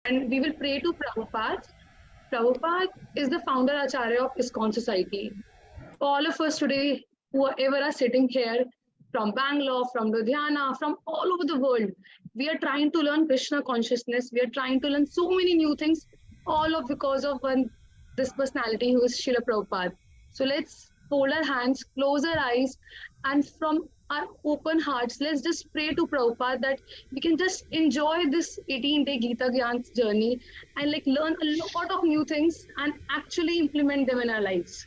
and we will pray to Prabhupada. Prabhupada is the founder Acharya of ISKCON Society. All of us today, whoever are sitting here from Bangalore, from Ludhiana, from all over the world, we are trying to learn Krishna consciousness. We are trying to learn so many new things, all of because of this personality who is Srila Prabhupada. So let's fold our hands, close our eyes, and from our open hearts, let's just pray to Prabhupada that we can just enjoy this 18-day Gita Gyan journey and like learn a lot of new things and actually implement them in our lives.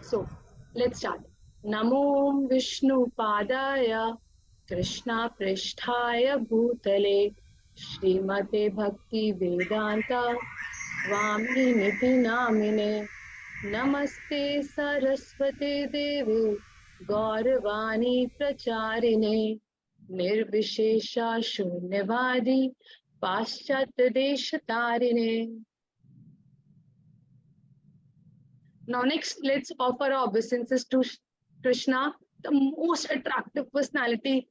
So let's start. Namo Vishnu Padaya Krishna Pristhaya Bhutale Srimate Bhakti Vedanta Swami Niti Namine Namaste Saraswate Deve Gauravani Pracharine Nirvishesha Shunyavadi Paschat Deshatarine. Now, next, let's offer our obeisances to Krishna, the most attractive personality.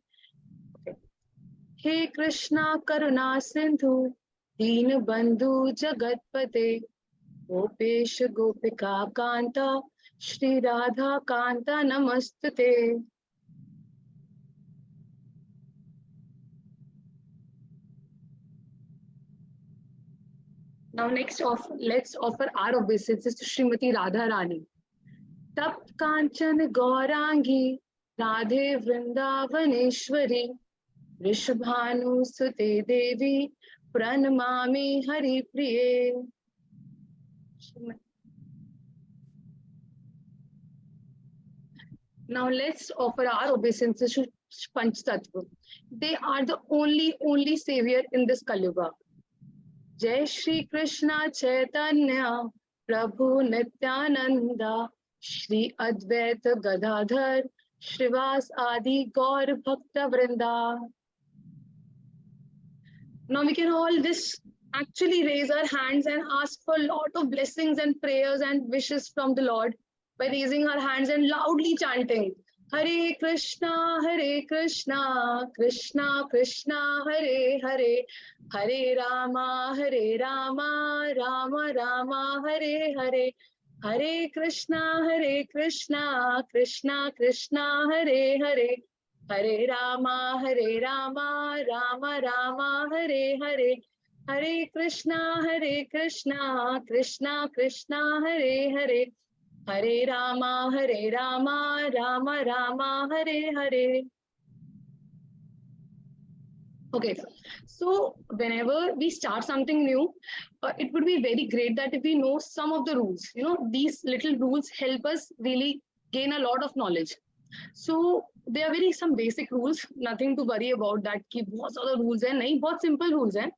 Hey Krishna, Karuna Sindhu, Deen Bandhu Jagatpate, Gopesh Gopika Kanta, Shri Radha Kanta Namastate. Now, next, let's offer our obeisances to Srimati Radha Rani. तप्त कांचन गौरांगी राधे वृंदावनेश्वरी वृषभानुसुते देवी प्रणमामि हरिप्रिये. Now let's offer our obeisances to Panch Tattva. They are the only savior in this Kali-yuga. Jai Shri Krishna Chaitanya Prabhu Nityananda Shri Advaita Gadadhar Shrivas Adi Gaur Bhakta Vrinda. Now we can all just actually raise our hands and ask for a lot of blessings and prayers and wishes from the Lord by raising our hands and loudly chanting Hare Krishna, Krishna Krishna, Hare Hare, Hare Rama, Rama Rama, Hare Hare, Hare Krishna, Krishna Krishna, Hare Hare, Hare Rama, Rama Rama, Hare Hare, Hare Krishna, Krishna Krishna, Hare Hare, Hare Rama, Rama Rama, Hare Hare. Okay, so whenever we start something new, it would be very great that if we know some of the rules. You know, these little rules help us really gain a lot of knowledge. So there are very some basic rules, nothing to worry about that. कि बहुत ज़्यादा rules हैं नहीं, बहुत simple rules हैं.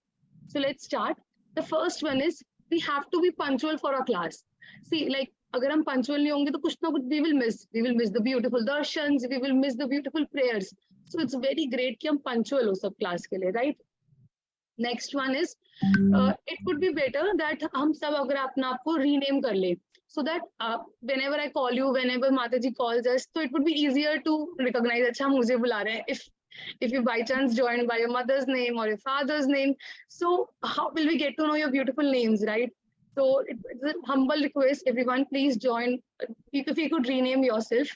So let's start. The first one is we have to be punctual for our class. See, like अगर हम punctual नहीं होंगे तो कुछ ना कुछ we will miss. We will miss the beautiful darshans. We will miss the beautiful prayers. So it's very great कि हम punctual हो सब class के लिए, right? Next one is it would be better that हम सब अगर अपना आपको rename कर ले, so that whenever I call you, whenever Mataji calls us, so it would be easier to recognize अच्छा मुझे बुला रहे हैं. If you by chance joined by your mother's name or your father's name, so how will we get to know your beautiful names, right? So it's a humble request, everyone, please join. If you could rename yourself.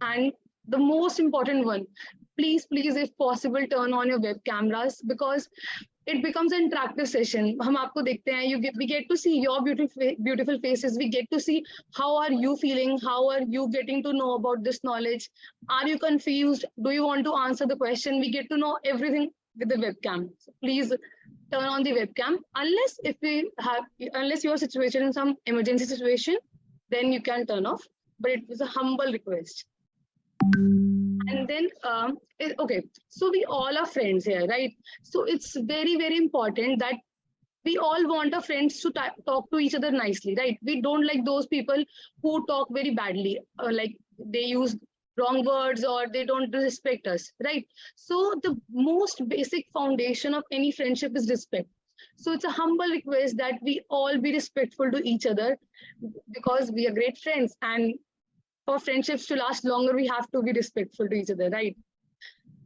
And the most important one, please, if possible, turn on your web cameras because it becomes an interactive session. हम आपको देखते हैं, we get to see your beautiful faces. We get to see how are you feeling, how are you getting to know about this knowledge. Are you confused? Do you want to answer the question? We get to know everything with the webcam. So please turn on the webcam. Unless your situation in some emergency situation, then you can turn off. But it was a humble request. And then okay, so we all are friends here, right? So it's very important that we all want our friends to talk to each other nicely, right? We don't like those people who talk very badly, like they use wrong words or they don't respect us, right? So the most basic foundation of any friendship is respect. So it's a humble request that we all be respectful to each other because we are great friends, and for friendships to last longer, we have to be respectful to each other, right?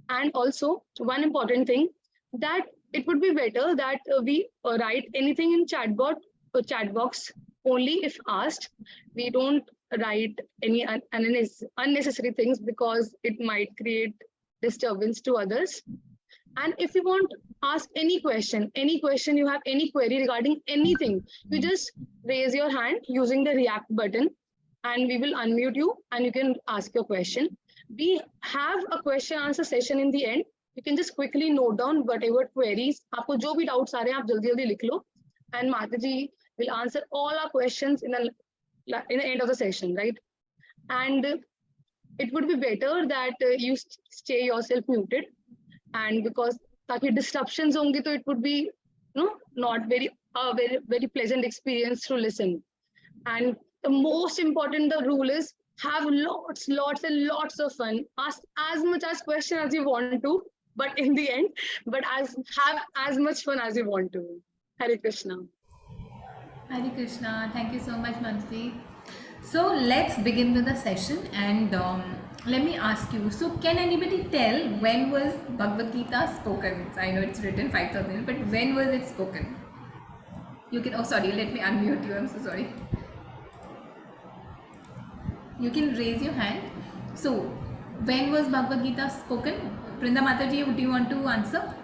And also, one important thing that it would be better that we write anything in chat box only if asked. We don't write any unnecessary things because it might create disturbance to others. And if you want ask any question you have, any query regarding anything, you just raise your hand using the react button, and we will unmute you and you can ask your question. We have a question answer session in the end. You can just quickly note down whatever queries, आपको जो भी doubts आ रहे हैं आप जल्दी जल्दी लिख लो, and Mataji will answer all our questions in the end of the session, right? And it would be better that you stay yourself muted, and because ताकि disruptions होंगे तो it would be not very pleasant experience to listen. And the most important the rule is have lots and lots of fun. Ask as much as question as you want to, but in the end, have as much fun as you want to. Hare Krishna. Hare Krishna. Thank you so much, Mansi. So let's begin with the session, and let me ask you. So can anybody tell when was Bhagavad Gita spoken? I know it's written 5,000, but when was it spoken? You can. Oh, sorry. Let me unmute you. I'm so sorry. You can raise your hand. So when was Bhagavad Gita spoken? Brinda Mataji, do you want to answer?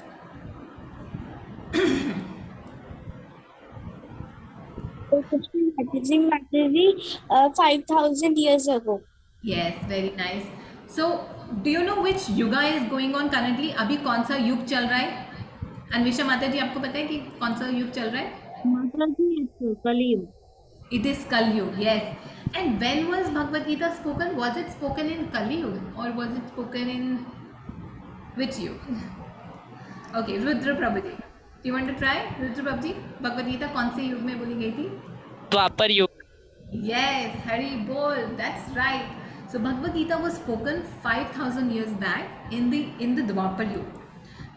Mataji, 5,000 years ago. Yes, very nice. So, do you know which yuga is going on currently? अभी कौन सा युग चल रहा है? अन्वेषा माता जी, आपको पता है कि कौन सा युग चल रहा है? Mataji, it's Kaliyug. It is Kali Yuga, yes. And when was Bhagavad Gita spoken? Was it spoken in Kali Yuga or was it spoken in which yuga? Okay, Rudra Prabhuji. Do you want to try? Rudra Prabhuji, Bhagavad Gita कौन से युग में बोली गई थी? द्वापर युग. Yes, Hari Bol, that's right. So Bhagavad Gita was spoken 5,000 years back in the Dwapar Yuga.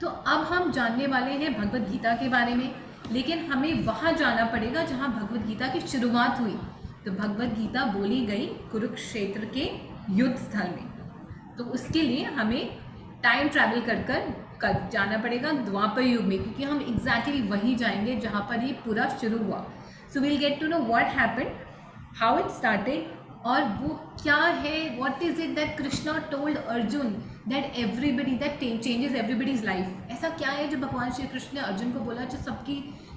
तो अब हम जानने वाले हैं भगवद गीता के बारे में, लेकिन हमें वहाँ जाना पड़ेगा जहाँ भगवद गीता की शुरुआत हुई. तो भगवद गीता बोली गई कुरुक्षेत्र के युद्ध स्थल में. तो उसके लिए हमें टाइम ट्रैवल कर जाना पड़ेगा द्वापर युग में, क्योंकि हम एग्जैक्टली वही जाएंगे जहाँ पर ये पूरा शुरू हुआ. So we'll get to know what happened, how it started, और वो क्या है, what is it that Krishna told Arjun that everybody that changes everybody's life. ऐसा क्या है जो भगवान श्री कृष्ण ने अर्जुन को बोला जो सबकी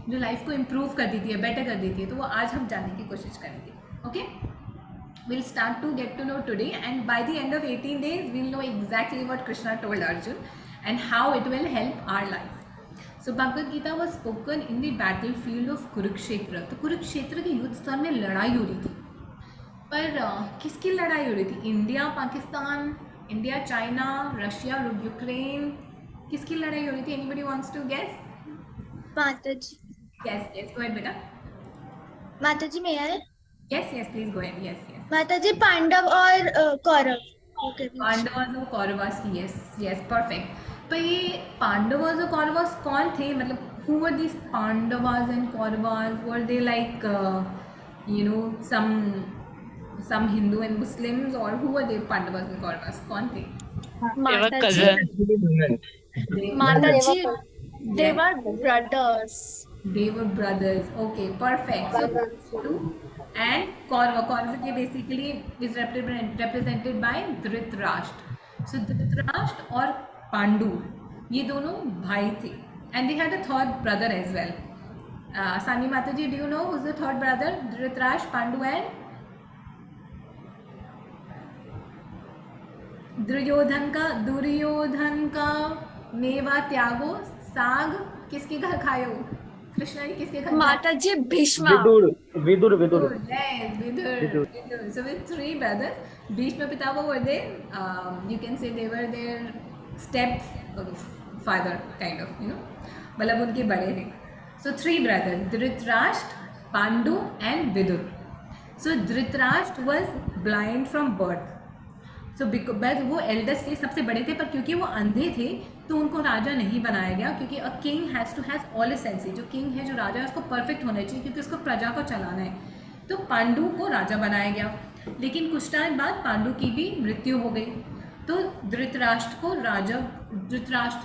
जो लाइफ को इम्प्रूव कर देती है, बेटर कर देती है. तो वो आज हम जानने की कोशिश करेंगे. Okay, we'll start to get to know today, and by the end of 18 days we'll know exactly what Krishna told Arjun and how it will help our life. So Bhagavad Gita was spoken in the battlefield of Kurukshetra. तो कुरुक्षेत्र के युद्ध स्थल में लड़ाई हो रही थी, पर किसकी लड़ाई हो रही थी? India Pakistan, India China, Russia Ukraine, किसकी लड़ाई हो रही थी? Anybody wants to guess? Mataji. Yes, go ahead बेटा. Mataji, may I? Yes, please go ahead. Yes. Mataji, Pandav और Kaurav. Okay. पांडवास और कौरवास की. yes, perfect. पर ये पांडवास और कौरवास कौन थे? मतलब who were these Pandavas and Kauravas? Were they like some Hindu and Muslims, or who were they? Pandavas and Kauravas कौन थे? They were cousins. Mataji, they were brothers. They were brothers. Okay, perfect. So and Kaurava basically is represented by Dhritarashtra. So Dhritarashtra और पांडु ये दोनों भाई थे, and they had a third brother as well. Sani Mataji, do you know who's the third brother? Dhritarashtra, Pandu and Duryodhan का मेवा त्यागो साग किसके घर खायो? कृष्णा जी किसके घर? Mataji, Bhishma. Vidur. Yes, Vidur. So with three brothers, Bhishma Pitava were there. You can say they were their step father, kind of, मतलब उनके बड़े थे. So three brothers, Dhritarashtra, Pandu and Vidur. So Dhritarashtra was blind from birth. So because वो eldest थे, सबसे बड़े थे, पर क्योंकि वो अंधे थे तो उनको राजा नहीं बनाया गया, क्योंकि a king has to has all senses. जो किंग है, जो राजा है, उसको परफेक्ट होना चाहिए, क्योंकि उसको प्रजा को चलाना है. तो पांडु को राजा बनाया गया, लेकिन कुछ टाइम बाद पांडु की भी मृत्यु हो गई. तो धृतराष्ट्र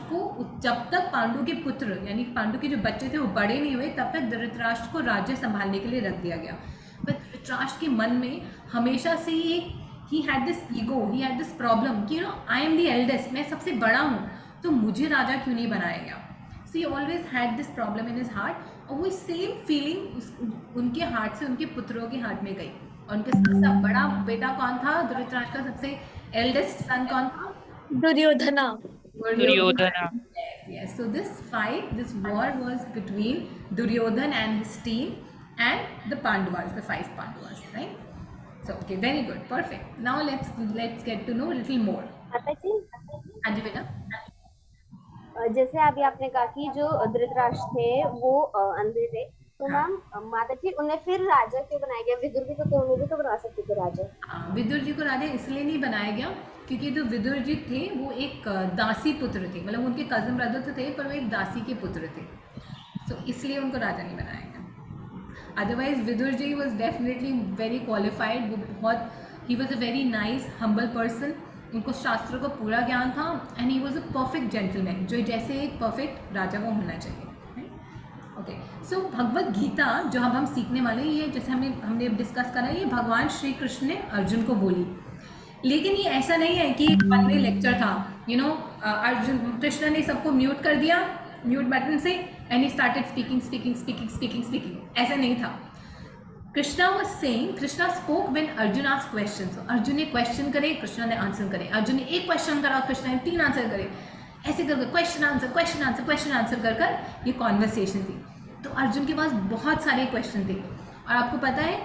को जब तक पांडु के पुत्र यानी पांडु के जो बच्चे थे वो बड़े नहीं हुए तब तक धृतराष्ट्र को राज्य संभालने के लिए रख दिया गया। पर धृतराष्ट्र के मन में हमेशा से ही एक he had this ego, he had this problem कि आई एम द एल्डेस्ट, मैं सबसे बड़ा हूँ तो मुझे राजा क्यों नहीं बनाया गया। So he always had this problem in his heart और वो सेम फीलिंग उनके हार्ट से उनके पुत्रों के हार्ट में गई। और उनके सबसे बड़ा बेटा कौन था धृतराष्ट्र का, सबसे एल्डेस्ट सन कौन था? Duryodhana. Duryodhana. Yes. So this war was between Duryodhan and his team and the Pandavas, the 5 Pandavas, right? So okay, very good, perfect. Now let's get to know a little more. माता जी, हाँ जी बेटा। जैसे अभी आपने कहा कि जो धृतराष्ट्र थे वो अंधे थे, तो मैम माता जी उन्हें फिर राजा क्यों बनाया गया? विदुर भी तो थे, उन्हें भी तो बना सकते थे राजा। हाँ, विदुर जी को राजा इसलिए नहीं बनाया गया क्योंकि जो विदुर जी थे वो एक दासी पुत्र थे, मतलब उनके कजन ब्रदर तो थे पर वो एक दासी के पुत्र थे, तो इसलिए उनको राजा नहीं बनाया गया। Otherwise Vidur ji was definitely very qualified, वो बहुत ही was a very nice humble person, उनको शास्त्रों का पूरा ज्ञान था and he was a perfect gentleman, जो जैसे एक परफेक्ट राजा को होना चाहिए। ओके, सो भगवत गीता जो अब हम सीखने वाले हैं, ये जैसे हमने डिस्कस करा, ये भगवान श्री कृष्ण ने अर्जुन को बोली, लेकिन ये ऐसा नहीं है कि एक वन वे लेक्चर था, अर्जुन कृष्ण ने सबको म्यूट कर दिया म्यूट बटन से एंड ही स्टार्टेड स्पीकिंग, ऐसा नहीं था। Krishna spoke when Arjun asked question, Arjun ने क्वेश्चन करे, कृष्णा ने आंसर करे, अर्जुन ने एक क्वेश्चन करा, कृष्णा ने 3 आंसर करे, ऐसे करके क्वेश्चन आंसर कर ये कॉन्वर्सेशन थी। तो अर्जुन के पास बहुत सारे क्वेश्चन थे और आपको पता है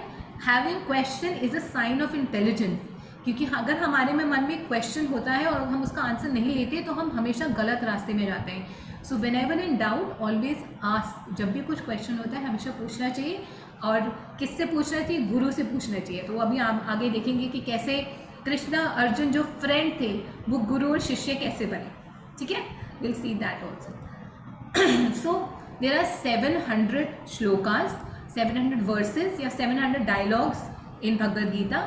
having question is a sign of intelligence, क्योंकि अगर हमारे में मन में क्वेश्चन होता है और हम उसका आंसर नहीं लेते तो हम हमेशा गलत रास्ते में जाते हैं। So when ever in doubt always ask, जब भी कुछ क्वेश्चन होता है हमेशा पूछना चाहिए, और किससे पूछना चाहिए? गुरु से पूछना चाहिए। तो अभी आप आगे देखेंगे कि कैसे कृष्णा अर्जुन जो फ्रेंड थे वो गुरु और शिष्य कैसे बने, ठीक है, will see that also. So there are 700 shlokas, 700 verses या 700 dialogues in Bhagavad Gita,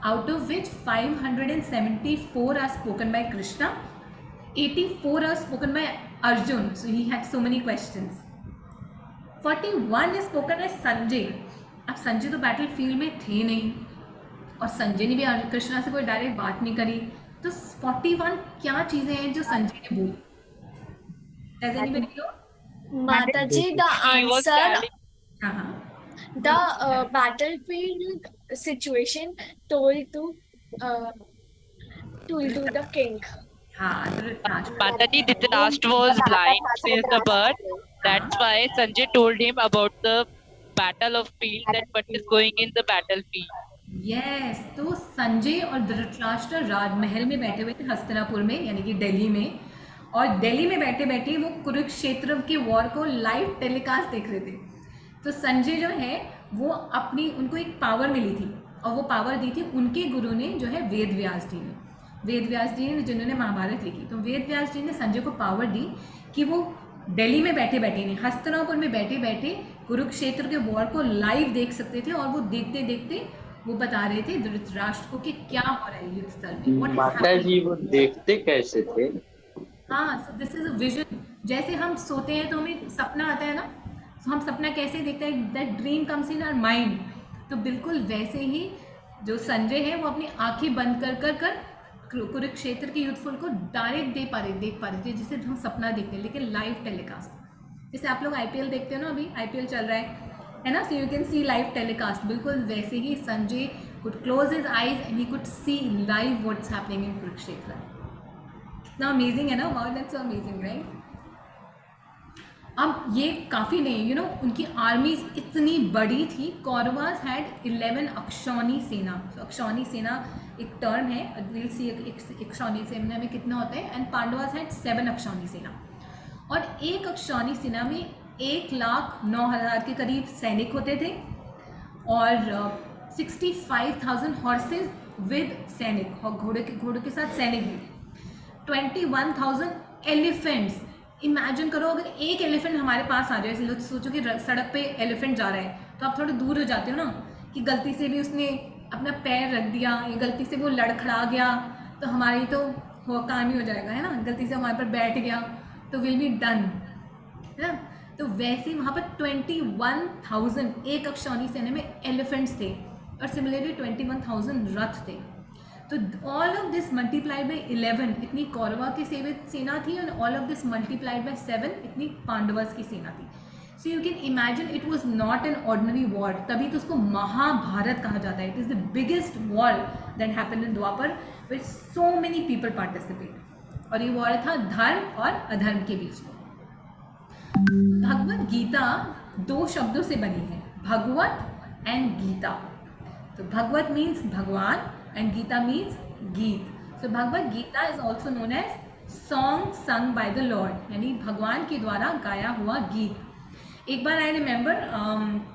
out of which 574 are spoken by Krishna, 84 are spoken by Arjun, so he had so many questions, 41 is spoken by Sanjay। अब संजय तो battle field में थे नहीं और संजय ने भी कृष्णा से कोई डायरेक्ट बात नहीं करी, तो 41 क्या चीजें हैं जो संजय ने बोली? Does anybody know? Mataji, the He was answer, telling- हाँ, the battlefield situation told to the king. हाँ, Dhritarashtra. Mataji, Dhritarashtra was blind since the birth. That's why Sanjay told him about the battle of field, that what is going in the battlefield. Yes, तो संजय और धृतराष्ट्र राजमहल में बैठे हुए थे हस्तिनापुर में, यानी कि दिल्ली में, और दिल्ली में बैठे बैठे वो कुरुक्षेत्र के वॉर को लाइव टेलीकास्ट देख रहे थे। तो संजय जो है वो उनको एक पावर मिली थी और वो पावर दी थी उनके गुरु ने, जो है वेद व्यास जी ने जिन्होंने महाभारत लिखी। तो वेद व्यास जी ने संजय को पावर दी कि वो दिल्ली में बैठे बैठे नहीं, हस्तिनापुर में बैठे बैठे कुरुक्षेत्र के वॉर को लाइव देख सकते थे, और वो देखते देखते वो बता रहे थे धृतराष्ट्र को कि क्या हो रहा है युद्ध स्थल में। माता जी वो देखते कैसे थे? हाँ, so this is a vision. जैसे हम सोते हैं तो हमें सपना आता है ना, तो हम सपना कैसे देखते हैं? That dream comes in our mind. तो बिल्कुल वैसे ही जो संजय है वो अपनी आंखें बंद कर कुरुक्षेत्र के युद्धफल को डायरेक्ट देख पा रहे थे, जिसे हम सपना देखते हैं, लेकिन लाइव टेलीकास्ट। जैसे आप लोग आईपीएल देखते हो ना, अभी आईपीएल चल रहा है ना, so you can see live telecast. बिल्कुल वैसे ही Sanjay could close his eyes and he could see live what's happening in Kurukshetra. कितना अमेजिंग है ना, wow, that's so amazing, right? अब ये काफ़ी नहीं, उनकी आर्मीज इतनी बड़ी थी। कौरवास हैड 11 अक्षौणी सेना। तो अक्षौणी सेना एक टर्म है, विल सी अक्षौणी सेना में कितना होता है, एंड पांडवास हैड 7 अक्षौणी सेना। और एक अक्षौणी सेना में 1,09,000 के करीब सैनिक होते थे और 65,000 हॉर्सेज विद सैनिक, और घोड़े के साथ सैनिक भी। 21,000 एलिफेंट्स। इमेजिन करो अगर एक एलिफेंट हमारे पास आ जाए, सोचो कि सड़क पे एलिफेंट जा रहा है तो आप थोड़े दूर हो जाते हो ना, कि गलती से भी उसने अपना पैर रख दिया या गलती से वो लड़खड़ा गया तो हमारी तो काम ही हो जाएगा, है ना, गलती से वहाँ पर बैठ गया तो विल बी डन, है ना। तो वैसे वहाँ पर 21,000 एक अक्षौनी सेना में एलिफेंट्स थे और सिमिलरली 21,000 रथ थे। तो all of this multiplied by 11 इतनी कौरवा की सेना थी और all of this multiplied by 7 इतनी पांडवस की सेना थी। सो you can imagine it was not an ordinary war, तभी तो उसको महाभारत कहा जाता है। It is the biggest war that happened in Dwapar with so many people participate. और ये वॉर था धर्म और अधर्म के बीच में। भगवत गीता 2 शब्दों से बनी है, भगवत एंड गीता। तो भगवत मीन्स भगवान and Gita means गीत. So Bhagavad Gita is also known as song sung by the Lord, यानी भगवान के द्वारा गाया हुआ गीत। एक बार आई रिमेंबर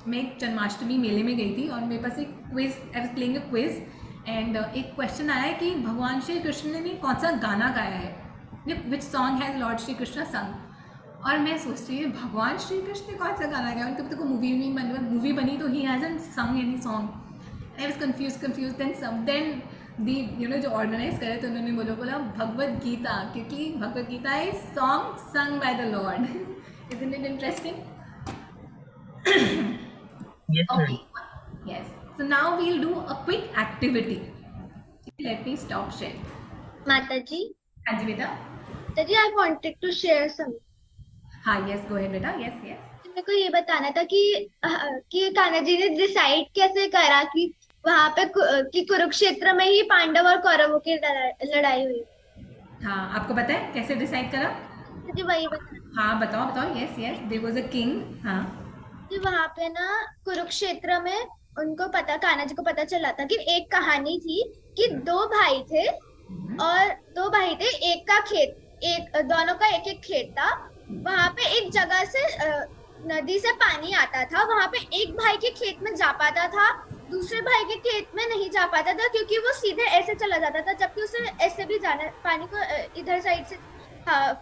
मैं एक जन्माष्टमी मेले में गई थी और मेरे पास एक quiz, I was playing a quiz and एक क्वेश्चन आया कि भगवान श्री कृष्ण ने कौन सा गाना गाया है, which song has Lord Shri Krishna संग। और मैं सोचती हूँ भगवान श्री कृष्ण ने कौन सा गाना गाया, उनके तक मूवी बनी तो he hasn't sung any song. I was confused. Then the जो ऑर्गेनाइज करे तो उन्होंने बोला भगवत गीता, क्योंकि Bhagavad Gita is song sung by the Lord. Isn't it interesting? Yes, Okay. Yes. So now we'll do a quick activity. Let me stop sharing. Mataji, हाँ जी बेटा। Mataji, I wanted to share some. हाँ yes, go ahead बेटा। Yes. मेरे को ये बताना था कि कान्हा जी ने डिसाइड कैसे करा कि वहां पे कि कुरुक्षेत्र में ही पांडव और कौरवों की लड़ाई हुई। हाँ, आपको पता है कैसे डिसाइड करा? जी वही बताना। हाँ बताओ। Yes there was a king. हाँ कि वहां पे ना कुरुक्षेत्र में उनको पता, कान्हा जी को पता चला था कि एक कहानी थी कि 2 भाई थे और 2 भाई थे, एक का खेत, दोनों का एक खेत था। वहां पे एक जगह से नदी से पानी आता था, वहां पे एक भाई के खेत में जा पाता था, दूसरे भाई के खेत में नहीं जा पाता था क्योंकि वो सीधे ऐसे चला जाता था, जबकि उसे ऐसे भी जाना पानी को इधर साइड से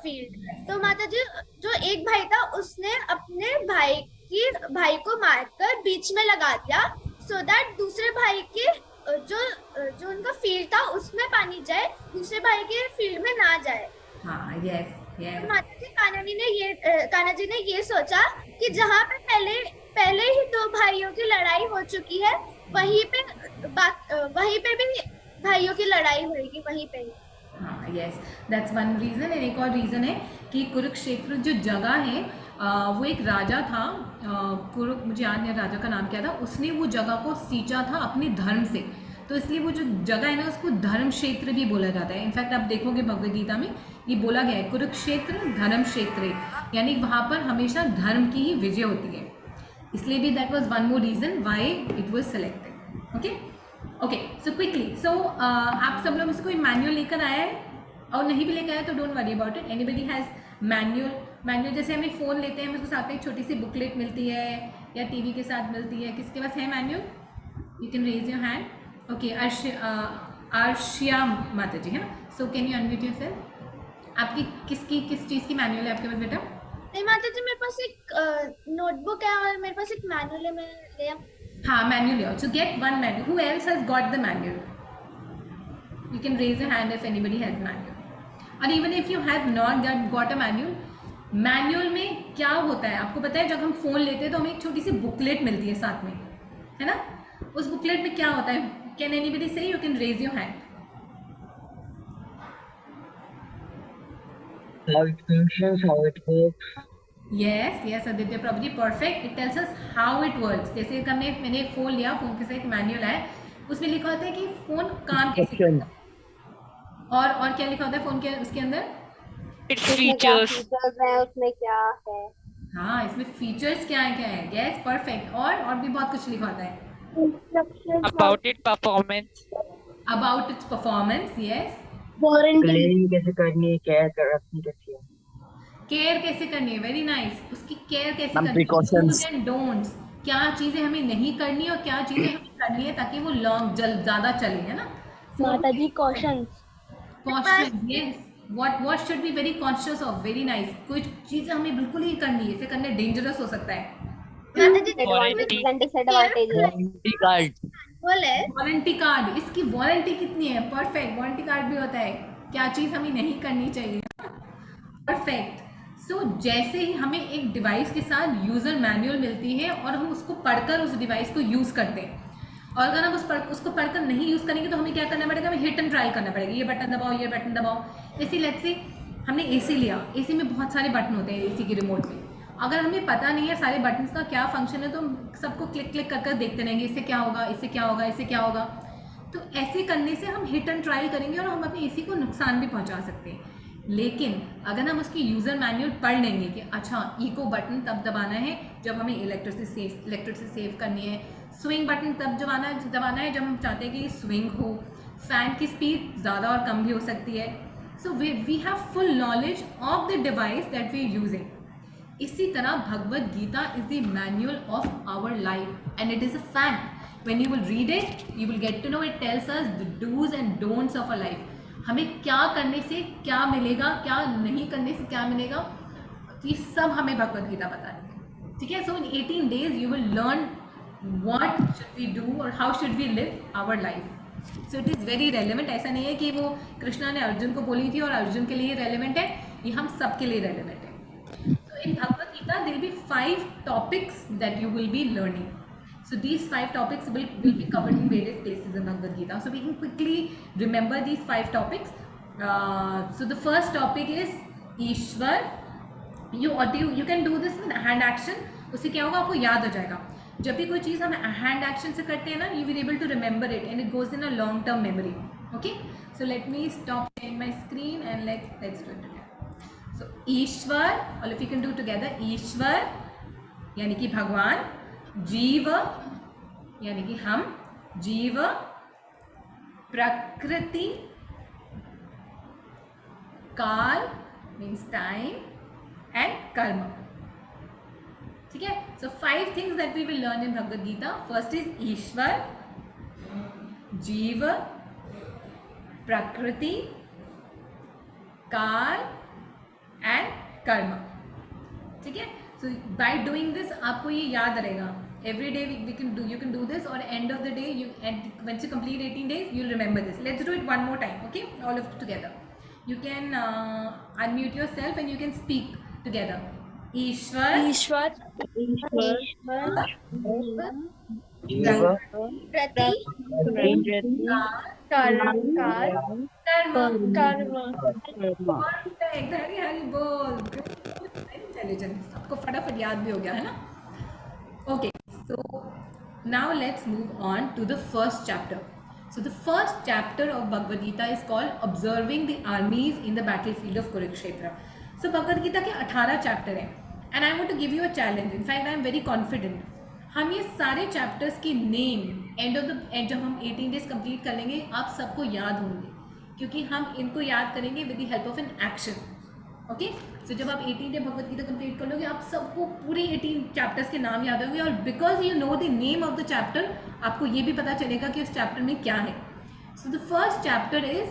फील्ड। तो माता जी जो एक भाई था उसने अपने भाई को मारकर बीच में लगा दिया सो दैट दूसरे भाई के जो उनका फील्ड था उसमें पानी जाए, दूसरे भाई के फील्ड में ना जाए। हाँ यस माता जी कान्हा जी ने ये सोचा कि जहाँ पे पहले ही 2 भाइयों की लड़ाई हो चुकी है, वहीं पे भी भाइयों की लड़ाई होगी वहीं पे ही। हाँ यस, दैट्स वन रीजन। एक और रीजन है कि कुरुक्षेत्र जो जगह है वो एक राजा था, मुझे याद नहीं राजा का नाम क्या था, उसने वो जगह को सींचा था अपने धर्म से, तो इसलिए वो जो जगह है ना उसको धर्म क्षेत्र भी बोला जाता है। इनफैक्ट आप देखोगे भगवद गीता में ये बोला गया है कुरुक्षेत्र धर्म क्षेत्र, यानी वहाँ पर हमेशा धर्म की ही विजय होती है, इसलिए भी that was one more reason why it was selected. Okay so quickly, so आप सब लोग इसको मैनुअल लेकर आया है, और नहीं भी लेकर आया तो don't worry about it. Anybody has manual जैसे हमें फ़ोन लेते हैं हमें उसके साथ में एक छोटी सी बुकलेट मिलती है या टीवी के साथ मिलती है, किसके पास है manual? You can raise your hand. Okay Arshiya Mata ji है ना, so can you unmute yourself. आपकी किस चीज़ की मैनुअल है आपके पास बेटा? नहीं माता जी मेरे पास एक नोटबुक है और मेरे पास एक मैनुअल है, मैं ले आऊं? हाँ मैनुअल ले आओ। So get one manual. Who else has got the manual? You can raise your hand if anybody has manual. और even if you have not got a manual में क्या होता है आपको पता है? जब हम फ़ोन लेते हैं तो हमें एक छोटी सी बुकलेट मिलती है साथ में, है ना? उस बुकलेट में क्या होता है? Can anybody say? You can raise your hand. How it functions, how it works. Yes Aditya Prabhu ji, perfect. It tells us how it works. जैसे मैंने फ़ोन लिया, फ़ोन के साथ एक मैनुअल है, उसमें लिखा होता है कि फ़ोन काम कैसे करता है, और क्या लिखा होता है फ़ोन के उसके अंदर? Its features. है उसमें क्या है? हाँ इसमें फीचर्स क्या है? Yes perfect. और भी बहुत कुछ लिखा होता है। About its performance. About its performance, yes. Cleaning कैसे करनी है, केयर रखनी कैसी है, केयर कैसे करनी है, वेरी नाइस। उसकी केयर कैसे Some करनी है, precautions. डूज एंड डोंट्स, क्या चीज़ें हमें नहीं करनी और क्या चीज़ें हमें करनी है ताकि वो लॉन्ग ज़्यादा चले, है ना? माताजी cautions. Yes, what should be very conscious of, very nice. कुछ चीज़ें हमें बिल्कुल ही करनी है, इसे करने डेंजरस हो सकता है। बोले वारंटी कार्ड, इसकी वारंटी कितनी है? परफेक्ट, वारंटी कार्ड भी होता है। क्या चीज़ हमें नहीं करनी चाहिए। परफेक्ट। सो जैसे ही हमें एक डिवाइस के साथ यूज़र मैनुअल मिलती है और हम उसको पढ़कर उस डिवाइस को यूज़ करते हैं, और अगर हम उसको पढ़कर नहीं यूज़ करेंगे तो हमें क्या करना पड़ेगा, हमें हिट एंड ट्रायल करना पड़ेगा, ये बटन दबाओ, ये बटन दबाओ। जैसे लेट्स से हमने एसी लिया, एसी में बहुत सारे बटन होते हैं एसी की रिमोट में, अगर हमें पता नहीं है सारे बटन्स का क्या फंक्शन है तो हम सबको क्लिक क्लिक कर कर देखते रहेंगे, इससे क्या होगा, इससे क्या होगा, इससे क्या होगा। तो ऐसे करने से हम हिट एंड ट्रायल करेंगे और हम अपने एसी को नुकसान भी पहुंचा सकते हैं। लेकिन अगर हम उसकी यूज़र मैनुअल पढ़ लेंगे कि अच्छा इको बटन तब दबाना है जब हमें इलेक्ट्रिसिटी सेव करनी है, स्विंग बटन तब दबाना है जब हम चाहते हैं कि स्विंग हो, फैन की स्पीड ज़्यादा और कम भी हो सकती है। So we have full knowledge of the device that we using. इसी तरह Bhagavad Gita is the manual of our life and it is a fact. When you will read it, you will get to know it tells us the do's and don'ts of our life. हमें क्या करने से क्या मिलेगा, क्या नहीं करने से क्या मिलेगा, तो ये सब हमें भगवद गीता बता रही है। ठीक है, सो इन 18 days you will learn what should we do or how should we live our life. So it is very relevant. ऐसा नहीं है कि वो कृष्णा ने अर्जुन को बोली थी और अर्जुन के लिए रेलिवेंट है, ये हम सब के लिए रेलिवेंट है। So in Bhagavad Gita there will be 5 topics that you will be learning. So these 5 topics will be covered in various places in Bhagavad Gita. So we can quickly remember these 5 topics. So the first topic is Ishwar. You can do this with hand action. उससे क्या होगा, आपको याद हो जाएगा। जब भी कोई चीज़ हम हैंड एक्शन से करते हैं ना, you will be able to remember it and it goes in a long term memory. Okay? So let me stop sharing my screen and let's do it together. So Ishwar, all of you can do together. Ishwar यानी कि भगवान, जीव यानी कि हम, जीव, प्रकृति, काल means time, and karma. ठीक है, so 5 things that we will learn in Bhagavad Gita. First is Ishvara, jiva, prakriti, काल एंड कर्म। ठीक है, so by doing this आपको ये याद रहेगा। Every day you can do this, or end of the day once you complete 18 days you'll remember this. Let's do it one more time, okay? All of it together. You can unmute yourself and you can speak together. Ishwar, Perfect. हरी बोल। Intelligence आपको फटाफट याद भी हो गया है ना। Okay, so now let's move on to the first chapter. So the first chapter of Bhagavad Gita is called observing the armies in the battlefield of Kurukshetra. So Bhagavad Gita के 18 चैप्टर हैं and I want to give you a challenge. In fact I am very confident हम ये सारे chapters की name and जब हम 18 days complete कर लेंगे आप सबको याद होंगे, क्योंकि हम इनको याद करेंगे with the help of an action. Okay, so जब आप 18 डे भगवद गीता कंप्लीट कर लोगे आप सबको पूरे 18 चैप्टर्स के नाम याद होंगे, और because you know the name of the chapter आपको ये भी पता चलेगा कि उस चैप्टर में क्या है। So the first chapter is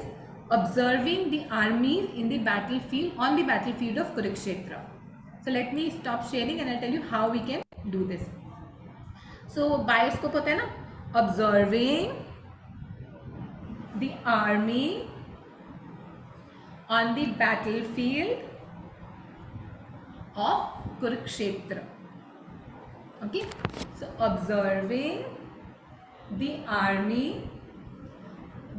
observing the armies in the battlefield on the battlefield of Kurukshetra. So let me stop sharing and I tell you how we can do this. So bioscope होता है ना, observing the army on the battlefield of Kurukshetra. Okay, so observing the army,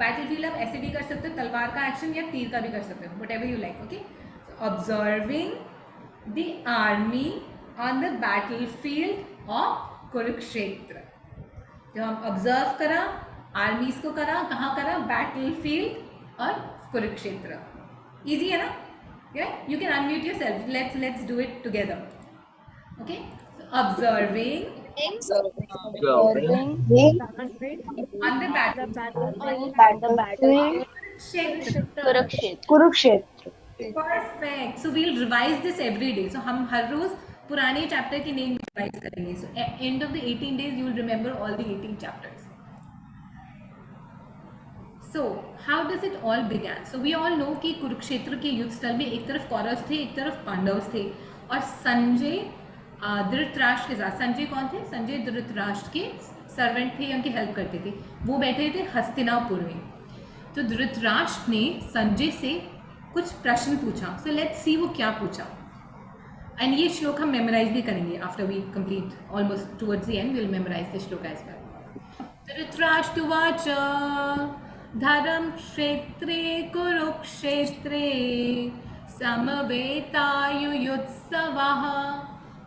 battlefield आप ऐसे भी कर सकते हो, तलवार का एक्शन या तीर का भी कर सकते हो, whatever you like. Okay, so observing the army on the battlefield of Kurukshetra. जब हम ऑब्जर्व करा, आर्मीज को करा, कहाँ करा, बैटलफील्ड और कुरुक्षेत्र। Easy है ना? Yeah, you can unmute yourself. Let's do it together. Okay, so observing on the battlefield Kurukshetra. Perfect. So we'll revise this every day. So हम हर रोज पुराने चैप्टर की नेम रिवाइज करेंगे. So at end of the 18 days you will remember all the 18 chapters. So how does it all began? So we all know कि कुरुक्षेत्र के युद्ध स्थल में एक तरफ कौरव थे, एक तरफ पांडव थे, और संजय धृतराष्ट्र के साथ, संजय कौन थे? संजय धृतराष्ट्र के सर्वेंट थे, उनकी हेल्प करते थे। वो बैठे थे हस्तिनापुर में, तो धृतराष्ट्र ने संजय से कुछ प्रश्न पूछा. सो लेट्स सी वो क्या पूछा. एंड ये श्लोक हम मेमोराइज भी करेंगे after we complete almost towards the end. Will memorise the shloka as well. धृतराष्ट्रवाच धर्म क्षेत्रे कुरुक्षेत्रे समवेतायुयुत्सवः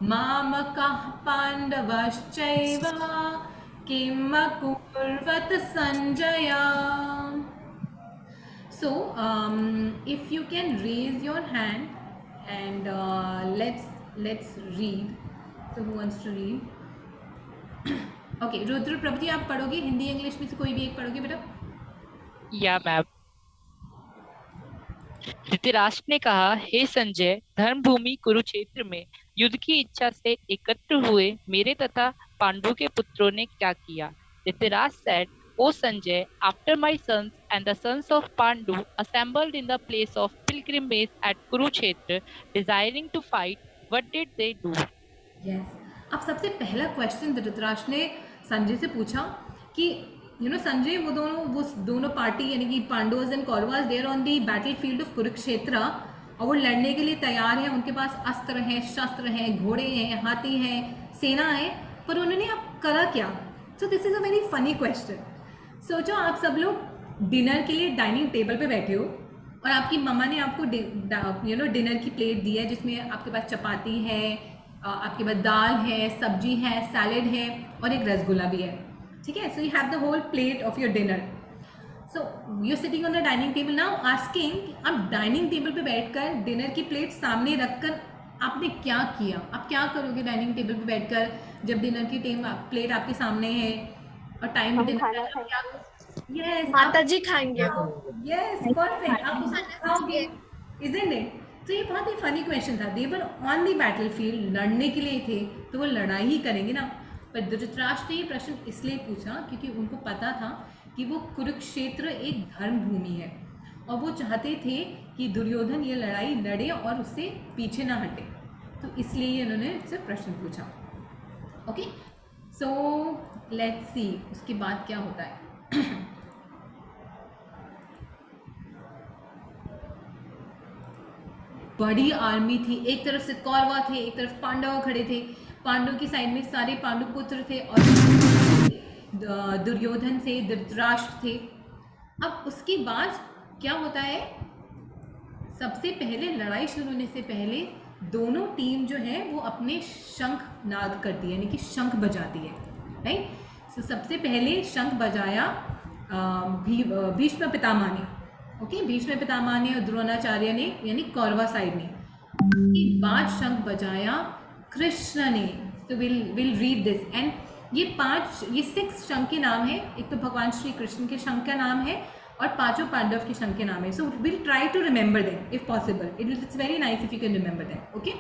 मामकः पाण्डवश्चैव किम् अकुर्वत Sanjay. So if you can raise your hand and let's read. So who wants to read? Okay, Rudra Prabhu जी आप पढ़ोगे हिंदी इंग्लिश में से कोई भी एक पढ़ोगे बेटा. या मैम. धृतराष्ट्र ने कहा, हे संजय, धर्म भूमि कुरुक्षेत्र में युद्ध की इच्छा से एकत्र हुए मेरे तथा पांडु के पुत्रों ने क्या किया. Dhritarashtra said, O Sanjay, after my sons and the sons of Pandu assembled in the place of pilgrimage at Kurukshetra, desiring to fight, what did they do? Yes. अब सबसे पहला क्वेश्चन धृतराष्ट्र ने संजय से पूछा कि संजय वो दोनों पार्टी यानी कि Pandavas and Kauravas there on the battlefield of Kurukshetra और वो लड़ने के लिए तैयार हैं. उनके पास अस्त्र हैं, शस्त्र हैं, घोड़े हैं, हाथी हैं, सेना है, पर उन्होंने अब करा क्या. So this is a very funny question. सोचो आप सब लोग डिनर के लिए डाइनिंग टेबल पे बैठे हो और आपकी मम्मा ने आपको डिनर की प्लेट दी है जिसमें आपके पास चपाती है, आपके पास दाल है, सब्जी है, सैलेड है और एक रसगुल्ला भी है. ठीक है. So you have the whole plate of your dinner. So you sitting on the dining table now asking, आप डाइनिंग टेबल पे बैठकर डिनर की प्लेट सामने रखकर आपने क्या किया. आप क्या करोगे डाइनिंग टेबल पे बैठकर जब डिनर की प्लेट आपके सामने है और टाइम डिनर. यस माता जी खाएंगे. Yes perfect. आप उसको खाओगे, इजंट इट. तो ये बहुत ही फनी क्वेश्चन था. दे वर ऑन द बैटलफील्ड, लड़ने के लिए थे तो वो लड़ाई ही करेंगे ना. पर धृतराष्ट्र ने ये प्रश्न इसलिए पूछा क्योंकि उनको पता था कि वो कुरुक्षेत्र एक धर्म भूमि है और वो चाहते थे कि दुर्योधन ये लड़ाई लड़े और उससे पीछे ना हटे. तो इसलिए उन्होंने उससे प्रश्न पूछा. ओके. सो लेट्स सी उसके बाद क्या होता है. बड़ी आर्मी थी. एक तरफ से कौरवा थे, एक तरफ पांडव खड़े थे. पांडव की साइड में सारे पांडु पुत्र थे और दुर्योधन थे, धृतराष्ट्र थे. अब उसके बाद क्या होता है, सबसे पहले लड़ाई शुरू होने से पहले दोनों टीम जो है वो अपने शंख नाद करती है यानी कि शंख बजाती है. राइट. सो सबसे पहले शंख बजाया भीष्म पितामह ने. ओके. भीष्म पितामह ने और द्रोणाचार्य ने यानी कौरवा साइड ने. उसके बाद शंख बजाया कृष्ण ने. तो विल रीड दिस. एंड ये 6 शंख के नाम है. एक तो भगवान श्री कृष्ण के शंख का नाम है और 5 पांडव के शंख के नाम है. So will try to remember them if possible. It's very nice if you can remember them. Okay.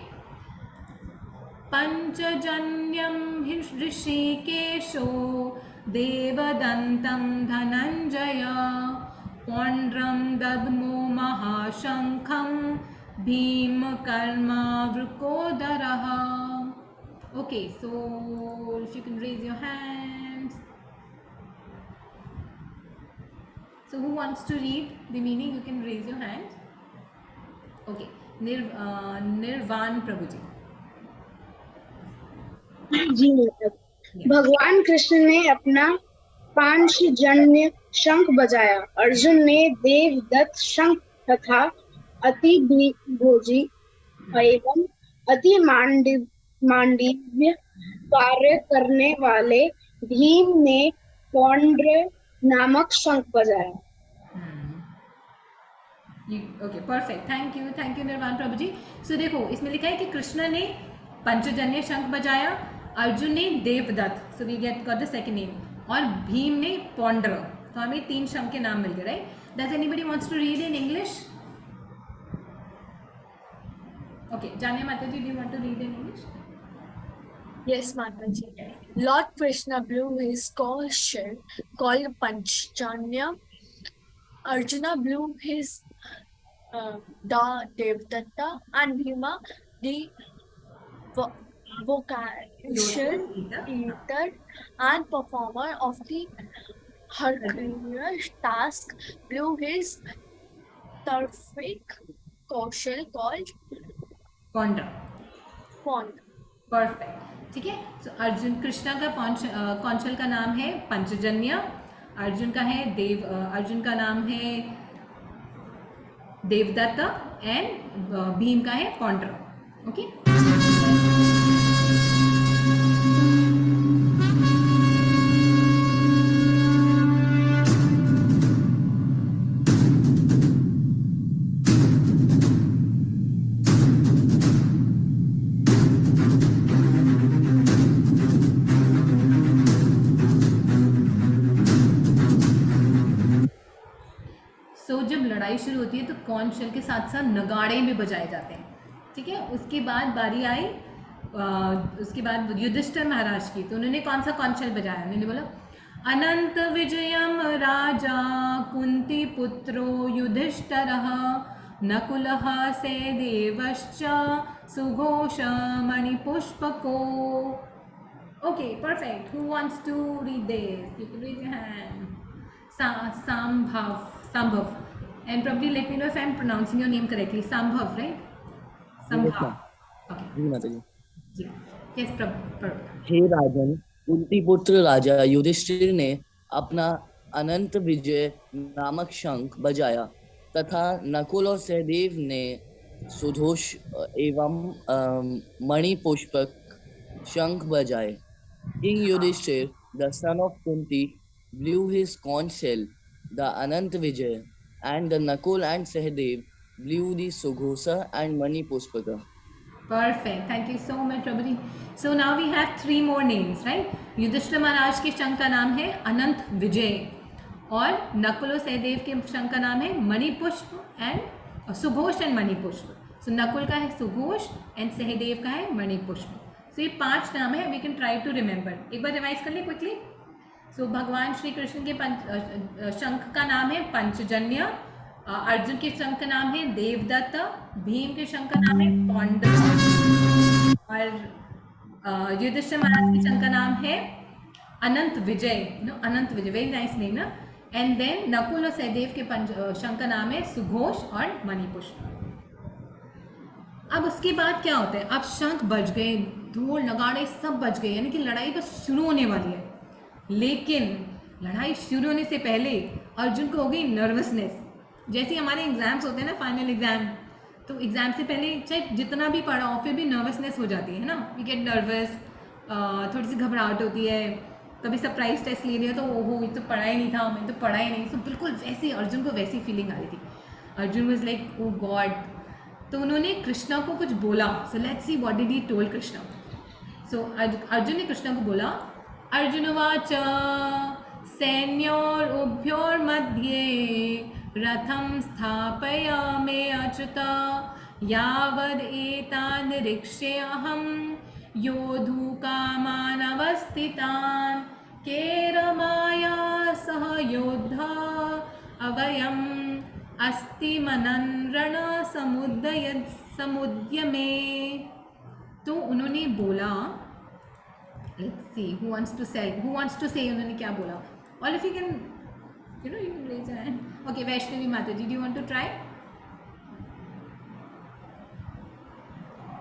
पंचजन्यम ऋषिकेशो देवदन्तं धनंजय पौंड्रम दद्मो महाशंखं भीमकर्मा वृकोदरः. Okay, so if you can raise your hands. So who wants to read the meaning? You can raise your hands. Okay, Nirvan Prabhuji. जी भगवान कृष्ण ने अपना पांचजन्य शंख बजाया. अर्जुन ने देवदत्त शंख तथा अति भोजी एवं अति मांडव्य कार्य करने वाले भीम ने पौंड्र नामक शंख बजाया. Okay perfect. थैंक यू निर्वाण प्रभु जी. सो देखो इसमें लिखा है कि कृष्ण ने पंचजन्य शंख बजाया, अर्जुन ने Devadatta, so we got the second name, और भीम ने पौंड्र. तो हमें 3 शंख के नाम मिल गए. Right. Does anybody wants to read in English? Okay. Jania Mata ji, do you want to read in English? Yes, Mataji. Lord Krishna blew his conch shell called Panchjanya. Arjuna blew his Devdatta, and Bhima the vocal eater and performer of the Herculean task blew his terrific caution called कौंड्रा, pond. Perfect, ठीक है। सो अर्जुन, कृष्णा का कौशल का नाम है पंचजन्य, अर्जुन का है अर्जुन का नाम है देवदत्त एंड भीम का है पौंड्रा, ओके। जब लड़ाई शुरू होती है तो कौन शल के साथ साथ नगाड़े भी बजाए जाते हैं, ठीक है। उसके बाद बारी आई उसके बाद युधिष्ठिर महाराज की, तो उन्होंने कौन सा कौनशल बजाया? उन्होंने बोला अनंत विजयम राजा कुंती पुत्रो युधिष्ठिरः नकुलः सहदेवश्च सुघोष मणिपुष्पको। Okay, perfect. Who wants to read this? You can raise your hand. Sambhav. And probably let me know if I'm pronouncing your name correctly. Sambhav, right? Sambhav. Okay. जी माता जी। जी। Yes, Prabhu. हे राजन, कुंती पुत्र राजा युधिष्ठिर ने अपना अनंत विजय नामक शंख बजाया तथा नकुल और सहदेव ने सुघोष एवं मणिपुष्पक शंख बजाए। King Yudhishthir, the son of Kunti, blew his conch shell, the Anant Vijay, and the Nakul and Sahadev blew the Sughosa and Mani Puspaka. Perfect. Thank you so much, Prabhuji. So now we have 3 more names, right? Yudhishthir महाराज के शंख का नाम है अनंत विजय और नकुल और सहदेव के शंख का नाम है मणिपुष्प एंड सुघोष एंड मणिपुष्प। सो नकुल का है सुघोष एंड सहदेव का है मणिपुष्प। सो ये 5 नाम है, we can try to remember. एक बार रिवाइज कर ले क्विकली। सो भगवान श्री कृष्ण के शंख का नाम है पंचजन्य, अर्जुन के शंख का नाम है देवदत्त, भीम के शंख का नाम है पौंड्र और युधिष्ठिर महाराज के शंख का नाम है अनंत विजय। अनंत विजय, वेरी नाइस नेम ना। एंड देन नकुल और सहदेव के शंख का नाम है सुघोष और मणिपुष्प। अब उसके बाद क्या होता है? अब शंख बज गए, ढोल नगाड़े सब बज गए, यानी कि लड़ाई बस शुरू होने वाली है। लेकिन लड़ाई शुरू होने से पहले अर्जुन को हो गई नर्वसनेस। जैसे हमारे एग्जाम्स होते हैं ना, फाइनल एग्जाम, तो एग्जाम से पहले चाहे जितना भी पढ़ा हो फिर भी नर्वसनेस हो जाती है ना, वी गेट नर्वस, थोड़ी सी घबराहट होती है। कभी सरप्राइज टेस्ट ले लिया तो ओहो ये तो पढ़ा ही नहीं था, मैं तो पढ़ा ही नहीं। तो बिल्कुल वैसी अर्जुन को वैसी फीलिंग आ रही थी। Arjun was like oh God. तो उन्होंने कृष्णा को कुछ बोला। So let's see what did he told Krishna. सो अर्जुन ने कृष्णा को बोला, अर्जुनवाच सैन्योरुभयोर्मध्ये रथं स्थापयामि अच्युत यावद् एतान् निरीक्ष्येऽहं योद्धुकामान् अवस्थितान् केरमाया सह योद्धा अवयम् अस्ति मनन् रणसमुद्यमे। तो उन्होंने बोला, let's see who wants to say उन्होंने क्या बोला? All of you can you can raise your hand. Okay, Vaishnavi माता जी, do you want to try?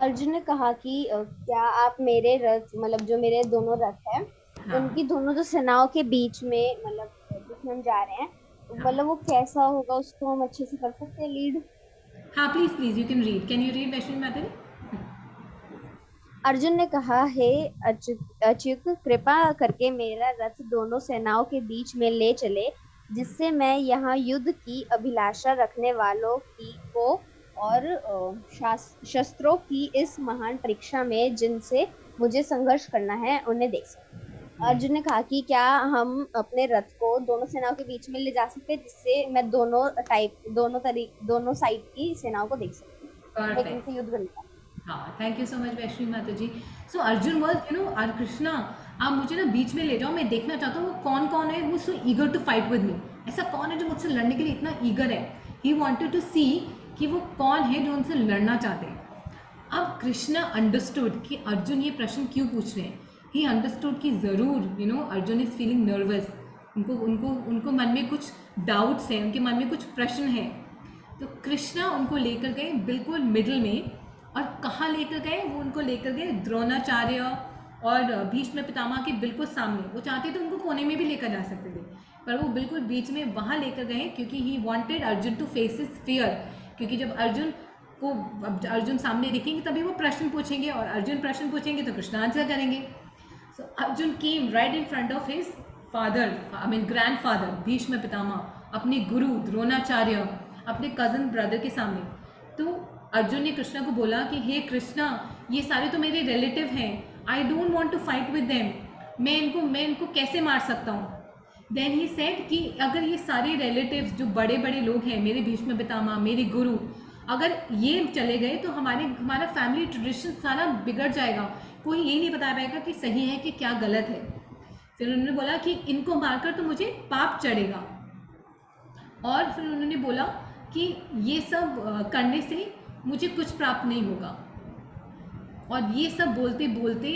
Arjun ने कहा कि क्या आप मेरे रथ, मतलब जो मेरे दोनों रथ हैं, हाँ। उनकी दोनों जो सेनाओं के बीच में, मतलब जिसमें हम जा रहे हैं, मतलब वो कैसा होगा, उसको हम अच्छे से कर सकते हैं लीड? हाँ, please you can read. Can you read Vaishnavi माता जी? अर्जुन ने कहा, हे अच्युत, कृपा करके मेरा रथ दोनों सेनाओं के बीच में ले चले, जिससे मैं यहाँ युद्ध की अभिलाषा रखने वालों की को और शस्त्रों की इस महान परीक्षा में जिनसे मुझे संघर्ष करना है उन्हें देख सकूं। अर्जुन ने कहा कि क्या हम अपने रथ को दोनों सेनाओं के बीच में ले जा सकते हैं, जिससे मैं दोनों साइड की सेनाओं को देख सकूं, लेकिन इनसे युद्ध करना। हाँ, thank you so much Vaishnavi माता जी। सो अर्जुन वाज कृष्णा, आप मुझे ना बीच में ले जाओ, मैं देखना चाहता हूँ वो कौन कौन है वो so eager to fight with me. ऐसा कौन है जो मुझसे लड़ने के लिए इतना ईगर है? ही वांटेड टू सी कि वो कौन है जो उनसे लड़ना चाहते हैं। अब कृष्णा अंडरस्टूड कि अर्जुन ये प्रश्न क्यों पूछ रहे हैं। ही अंडरस्टूड कि ज़रूर अर्जुन इज फीलिंग नर्वस उनको उनको उनको मन में कुछ डाउट्स हैं, उनके मन में कुछ प्रश्न हैं। तो कृष्णा उनको लेकर गए बिल्कुल मिडिल में, और कहाँ लेकर गए? वो उनको लेकर गए द्रोणाचार्य और भीष्म पितामह के बिल्कुल सामने। वो चाहते तो उनको कोने में भी लेकर जा सकते थे, पर वो बिल्कुल बीच में वहाँ लेकर गए, क्योंकि he wanted Arjun to face his fear. क्योंकि जब अर्जुन सामने दिखेंगे तभी वो प्रश्न पूछेंगे, और अर्जुन प्रश्न पूछेंगे तो कृष्ण आंसर करेंगे। So Arjun came right in front of his father, I mean grandfather Bhishma Pitamah, अपने गुरु द्रोणाचार्य, अपने कजन ब्रदर के सामने। तो अर्जुन ने कृष्णा को बोला कि हे कृष्णा, ये सारे तो मेरे रिलेटिव हैं, I don't want to fight with them, मैं इनको कैसे मार सकता हूँ? देन ही सेड कि अगर ये सारे रिलेटिव्स जो बड़े बड़े लोग हैं, मेरे भीष्म पितामह, मेरे गुरु, अगर ये चले गए तो हमारा फैमिली ट्रेडिशन सारा बिगड़ जाएगा, कोई ये नहीं बता पाएगा कि सही है कि क्या गलत है। फिर उन्होंने बोला कि इनको मारकर तो मुझे पाप चढ़ेगा, और फिर उन्होंने बोला कि ये सब करने से मुझे कुछ प्राप्त नहीं होगा। और ये सब बोलते बोलते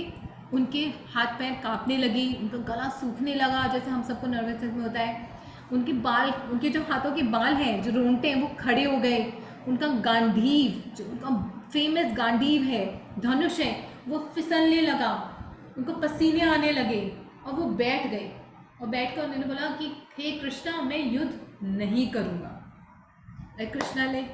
उनके हाथ पैर कांपने लगे, उनका गला सूखने लगा, जैसे हम सबको नर्वसनेस में होता है। उनके बाल, उनके जो हाथों के बाल हैं, जो रोंगटे हैं, वो खड़े हो गए। उनका गांडीव, जो उनका फेमस गांडीव है, धनुष है, वो फिसलने लगा, उनको पसीने आने लगे, और वो बैठ गए। और बैठकर उन्होंने बोला कि हे कृष्णा, मैं युद्ध नहीं करूँगा। कृष्णा ले,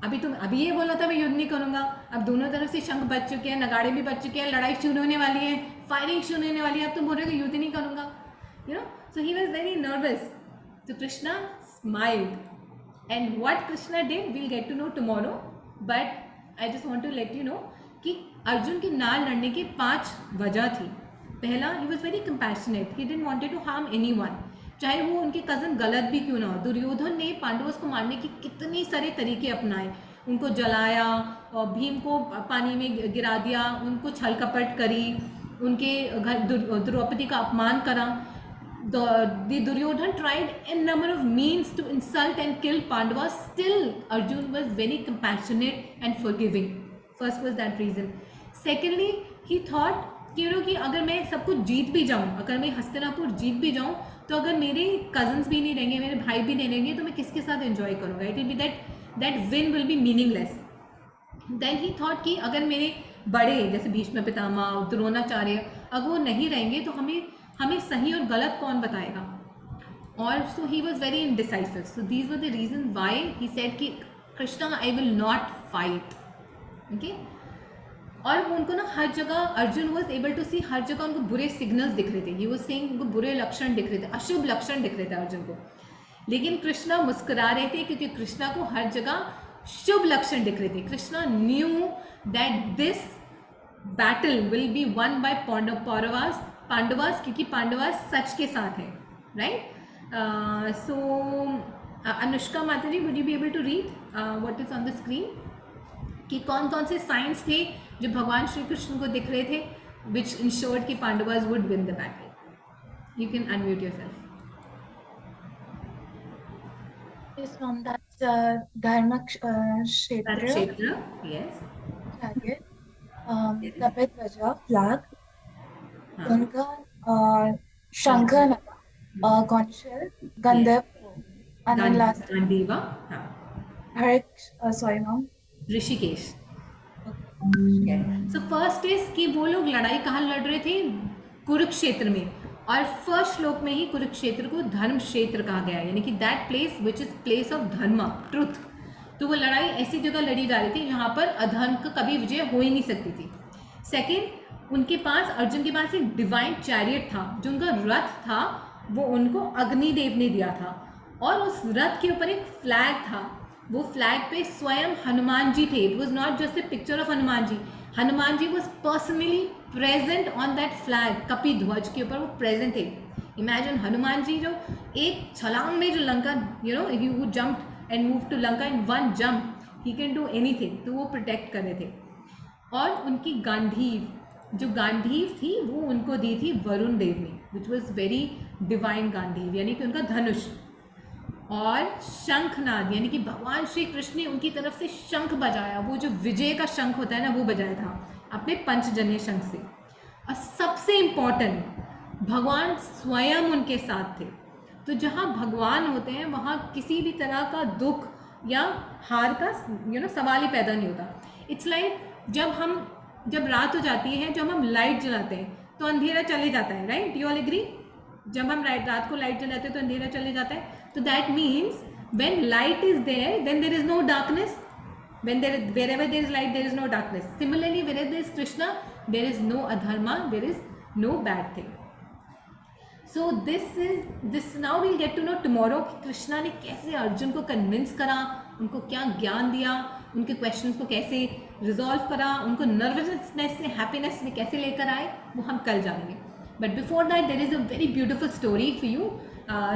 अभी ये बोला था मैं युद्ध नहीं करूँगा, अब दोनों तरफ से शंख बज चुके हैं, नगाड़े भी बज चुके हैं, लड़ाई शुरू होने वाली है, फायरिंग शुरू होने वाली है, अब तुम बोल रहे हो कि युद्ध नहीं करूँगा, you know. So he was very nervous. तो Krishna smiled, and what Krishna did will get to know tomorrow, but I just want to let you know कि अर्जुन के ना लड़ने की 5 वजह थी। पहला, he was very compassionate, he didn't wanted to harm anyone, चाहे वो उनके कज़न गलत भी क्यों ना हो। दुर्योधन ने पांडवों को मारने की कितने सारे तरीके अपनाए, उनको जलाया और भीम को पानी में गिरा दिया, उनको छल कपट करी, उनके घर द्रौपदी का अपमान करा। Duryodhan tried a number of means to insult and kill Pandavas. Still, Arjun was very compassionate and forgiving. First was that reason. Secondly, he thought कि अगर मैं सब कुछ जीत भी जाऊँ, अगर मैं हस्तिनापुर जीत भी जाऊँ, तो अगर मेरे कजन्स भी नहीं रहेंगे, मेरे भाई भी नहीं रहेंगे, तो मैं किसके साथ एंजॉय करूँगा? It will be that win will be meaningless. Then he thought कि अगर मेरे बड़े जैसे भीष्म पितामह, द्रोणाचार्य, अगर वो नहीं रहेंगे तो हमें सही और गलत कौन बताएगा? और so he was very indecisive. So these were the reason why he said कि Krishna I will not fight. Okay, और उनको ना हर जगह, Arjun was able to see, हर जगह उनको बुरे सिग्नल्स दिख रहे थे। ही वॉज सेइंग उनको बुरे लक्षण दिख रहे थे, अशुभ लक्षण दिख रहे थे अर्जुन को, लेकिन कृष्णा मुस्कुरा रहे थे क्योंकि कृष्णा को हर जगह शुभ लक्षण दिख रहे थे। Krishna knew that this battle will be one by Pandavas, क्योंकि पांडवास सच के साथ है, right. So Anushka Mataji, would you be able to read what is on the screen, कि कौन कौन से साइंस थे जो भगवान श्री कृष्ण को दिख रहे थे, विच इंश्योर्ड कि Pandavas would win the battle? You can unmute yourself. Is from that Dharma Kshetra. Yes. Target. Tapet Vaja flag. Unka Shankar, conch shell, Gandharv, and then last Gandiva. Harik. Sorry, mom. Rishikesh. So first is कि वो लोग लड़ाई कहाँ लड़ रहे थे? कुरुक्षेत्र में। और फर्स्ट श्लोक में ही कुरुक्षेत्र को धर्म क्षेत्र कहा गया है, यानी कि that place which is place of धर्म, ट्रुथ। तो वो लड़ाई ऐसी जगह लड़ी जा रही थी जहाँ पर अधर्म का कभी विजय हो ही नहीं सकती थी। सेकेंड, उनके पास, अर्जुन के पास एक डिवाइन चैरियट था, जो उनका रथ था, वो उनको अग्निदेव ने दिया था, और उस रथ के ऊपर एक फ्लैग था। वो फ्लैग पे स्वयं हनुमान जी थे। It was not just a picture of Hanuman ji, Hanuman ji was personally present on that flag, कपि ध्वज के ऊपर वो प्रेजेंट थे। इमेजिन हनुमान जी जो एक छलांग में जो Lanka, you know, if you jump and move to Lanka in one jump, he can do anything, तो वो प्रोटेक्ट कर रहे थे। और उनकी गांडीव, जो गांडीव थी वो उनको दी थी वरुण देव ने, which was very divine Gandiv, यानी कि उनका धनुष। और शंखनाद, यानी कि भगवान श्री कृष्ण ने उनकी तरफ से शंख बजाया, वो जो विजय का शंख होता है ना, वो बजाया था अपने पंचजन्य शंख से। और सबसे इम्पॉर्टेंट, भगवान स्वयं उनके साथ थे। तो जहाँ भगवान होते हैं वहाँ किसी भी तरह का दुख या हार का सवाल ही पैदा नहीं होता। इट्स लाइक जब रात हो जाती है, जब हम लाइट जलाते हैं तो अंधेरा चले जाता है, राइट? You all agree? जब हम रात को लाइट जलाते हैं तो अंधेरा चले जाता है। तो that means when light is there then there is no darkness. Wherever there is light, there is no darkness. Similarly, wherever there is Krishna, there is no adharma, there is no bad thing. So this now we'll get to know tomorrow कि कृष्णा ने कैसे अर्जुन को convince करा, उनको क्या ज्ञान दिया, उनके क्वेश्चंस को कैसे रिजॉल्व करा, उनको नर्वसनेस से हैप्पीनेस में कैसे लेकर आए, वो हम कल जानेंगे. But before that there is a very beautiful story for you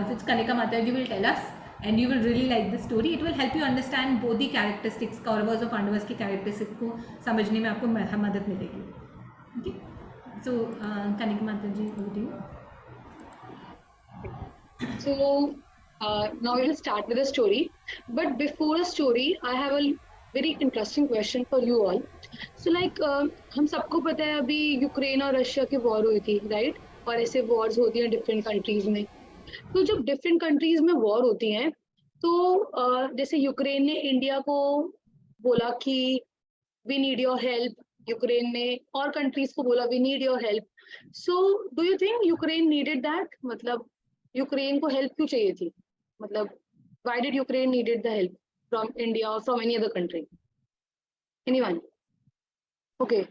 which Kanika Mataji will tell us, and you will really like this story. It will help you understand both the characteristics, Kauravas और Pandavas की characteristics को समझने में आपको मदद मिलेगी. Okay, so Kanika Mataji, over to you. So now we will start with a story, but before a story I have a very interesting question for you all. So like हम सबको पता है अभी यूक्रेन और Russia की war हुई थी, right? और ऐसे वॉर्स होती हैं डिफरेंट कंट्रीज में. तो जब डिफरेंट कंट्रीज में वॉर होती हैं तो जैसे यूक्रेन ने इंडिया को बोला कि we need your help, Ukraine ने और कंट्रीज को बोला we need your help. So do you think Ukraine needed that? मतलब यूक्रेन को हेल्प क्यों चाहिए थी? मतलब why did Ukraine needed the help from India और from any other country? Anyone? Okay,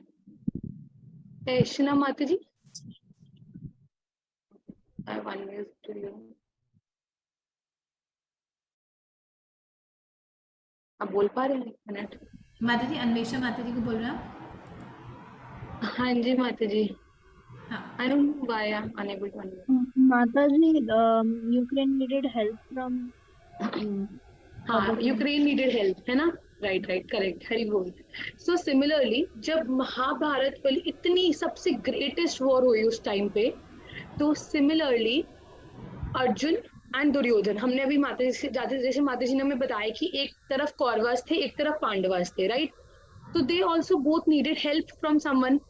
Shina Mataji, I have 1 minute to you. आप बोल पा रहे हैं? 1 मिनट. माता जी, अन्वेषा माता जी को बोल रहे हैं? हाँ जी माता जी. हाँ. I don't know why I'm unable to understand. Mataji, Ukraine needed help from. हाँ, यूक्रेन नीडेड हेल्प, है ना? राइट, करेक्ट, हरी बोल. सो सिमिलरली जब महाभारत वाली इतनी सबसे ग्रेटेस्ट वॉर हुई उस टाइम पे, तो सिमिलरली अर्जुन एंड दुर्योधन, हमने अभी माता जी से जैसे माता जी ने हमें बताया कि एक तरफ कौरवास थे, एक तरफ पांडवास थे, राइट? तो they also both needed help from someone,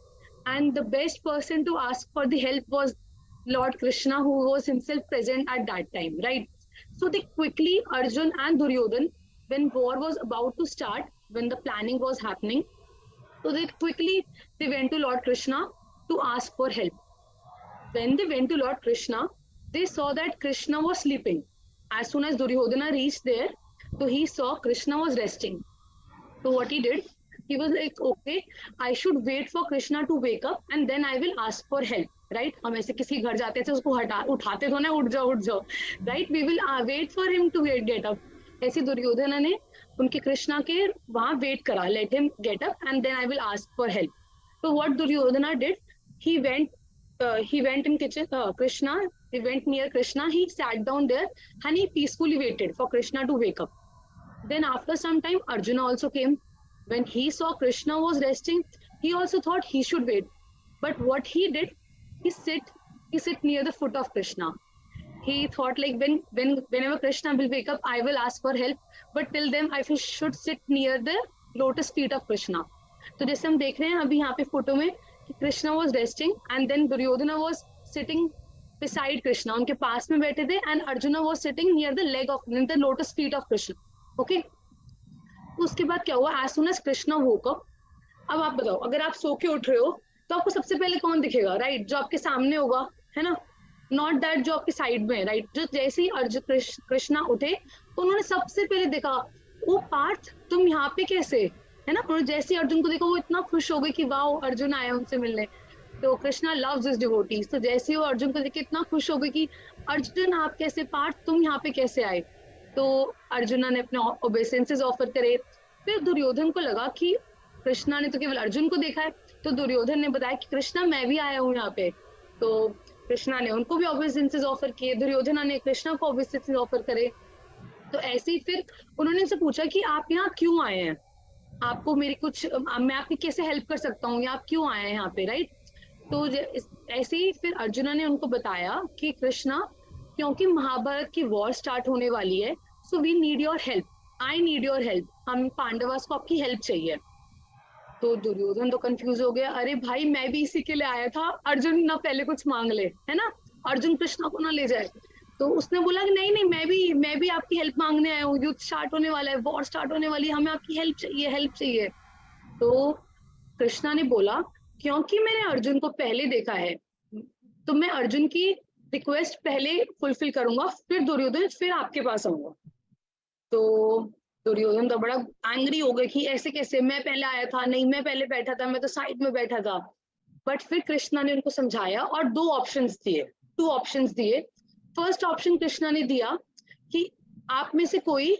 and the best person to ask for the help was lord Krishna, who was himself present at that time, right? So they quickly, Arjun and Duryodhan, when war was about to start, when the planning was happening, so they went to Lord Krishna to ask for help. When they went to Lord Krishna, they saw that Krishna was sleeping. As soon as Duryodhana reached there, so he saw Krishna was resting. So what he did, he was like, okay, I should wait for Krishna to wake up and then I will ask for help. Right? हम ऐसे किसी घर जाते थे, उसको उठाते तो ना, उठ जाओ, right? We will wait for him to get up. ऐसे दुर्योधन ने उनके कृष्णा के वहां वेट करा, let him get up and then I will ask for help. तो what Duryodhana did, he went in kitchen, Krishna, he went near Krishna, he sat down there and he peacefully waited for Krishna to wake up. Then after some time Arjuna also came. When he saw Krishna was resting, he also thought he should wait, but what he did, he sit near the foot of Krishna. He thought like whenever Krishna will wake up, I will ask for help, but till then I should sit near the lotus feet of Krishna. तो जैसे हम देख रहे हैं अभी यहाँ पे photo में कि Krishna was resting and then Duryodhana was sitting beside Krishna, उनके पास में बैठे थे, and Arjuna was sitting near the lotus feet of Krishna. Okay? तो उसके बाद क्या हुआ? As soon as Krishna woke up, अब आप बताओ, अगर आप सो के उठ रहे हो तो आपको सबसे पहले कौन दिखेगा? राइट, जो आपके सामने होगा, है ना? नॉट दैट जो आपके साइड में है, राइट? जो जैसे ही अर्जुन कृष्णा उठे तो उन्होंने सबसे पहले देखा, ओ पार्थ तुम यहाँ पे कैसे, है ना? उन्होंने जैसे ही अर्जुन को देखा वो इतना खुश हो गए कि वाओ अर्जुन आया उनसे मिलने. तो कृष्णा लव्स हिज डिवोटीज. तो जैसे ही वो अर्जुन को देख के इतना खुश हो गए कि अर्जुन आप कैसे, पार्थ तुम यहाँ पे कैसे आए? तो अर्जुना ने अपने ओबेसेंसेस ऑफर करे. फिर दुर्योधन को लगा कि कृष्णा ने तो केवल अर्जुन को देखा है, तो दुर्योधन ने बताया कि कृष्णा मैं भी आया हूँ यहाँ पे. तो कृष्णा ने उनको भी ओबेसेंसेस ऑफर किए, दुर्योधना ने कृष्णा को ओबेसेंसेस ऑफर करे. तो ऐसे ही फिर उन्होंने उनसे पूछा कि आप यहाँ क्यों आए हैं, आपको मेरी कुछ, मैं आपकी कैसे हेल्प कर सकता हूँ, या आप क्यों आए हैं यहाँ पे, राइट? तो ऐसे ही फिर अर्जुना ने उनको बताया कि कृष्णा, क्योंकि महाभारत की वॉर स्टार्ट होने वाली है, so we need your help, I need your help, हम पांडवास को आपकी हेल्प चाहिए. तो दुर्योधन तो कंफ्यूज हो गया, अरे भाई मैं भी इसी के लिए आया था, अर्जुन ना पहले कुछ मांग ले, है ना, अर्जुन कृष्णा को ना ले जाए। तो उसने बोला कि नहीं नहीं, मैं भी आपकी हेल्प मांगने आया हूँ, युद्ध स्टार्ट होने वाला है, वॉर स्टार्ट होने वाली है, हमें आपकी हेल्प चाहिए। तो कृष्णा ने बोला क्योंकि मैंने अर्जुन को पहले देखा है, तो मैं अर्जुन की रिक्वेस्ट पहले फुलफिल करूंगा, फिर दुर्योधन, फिर आपके पास आऊंगा। तो दुर्योधन तो बड़ा एंग्री हो गया कि ऐसे कैसे, मैं पहले आया था, नहीं मैं पहले बैठा था, मैं तो साइड में बैठा था। बट फिर कृष्णा ने उनको समझाया और 2 ऑप्शंस दिए। फर्स्ट ऑप्शन कृष्णा ने दिया कि आप में से कोई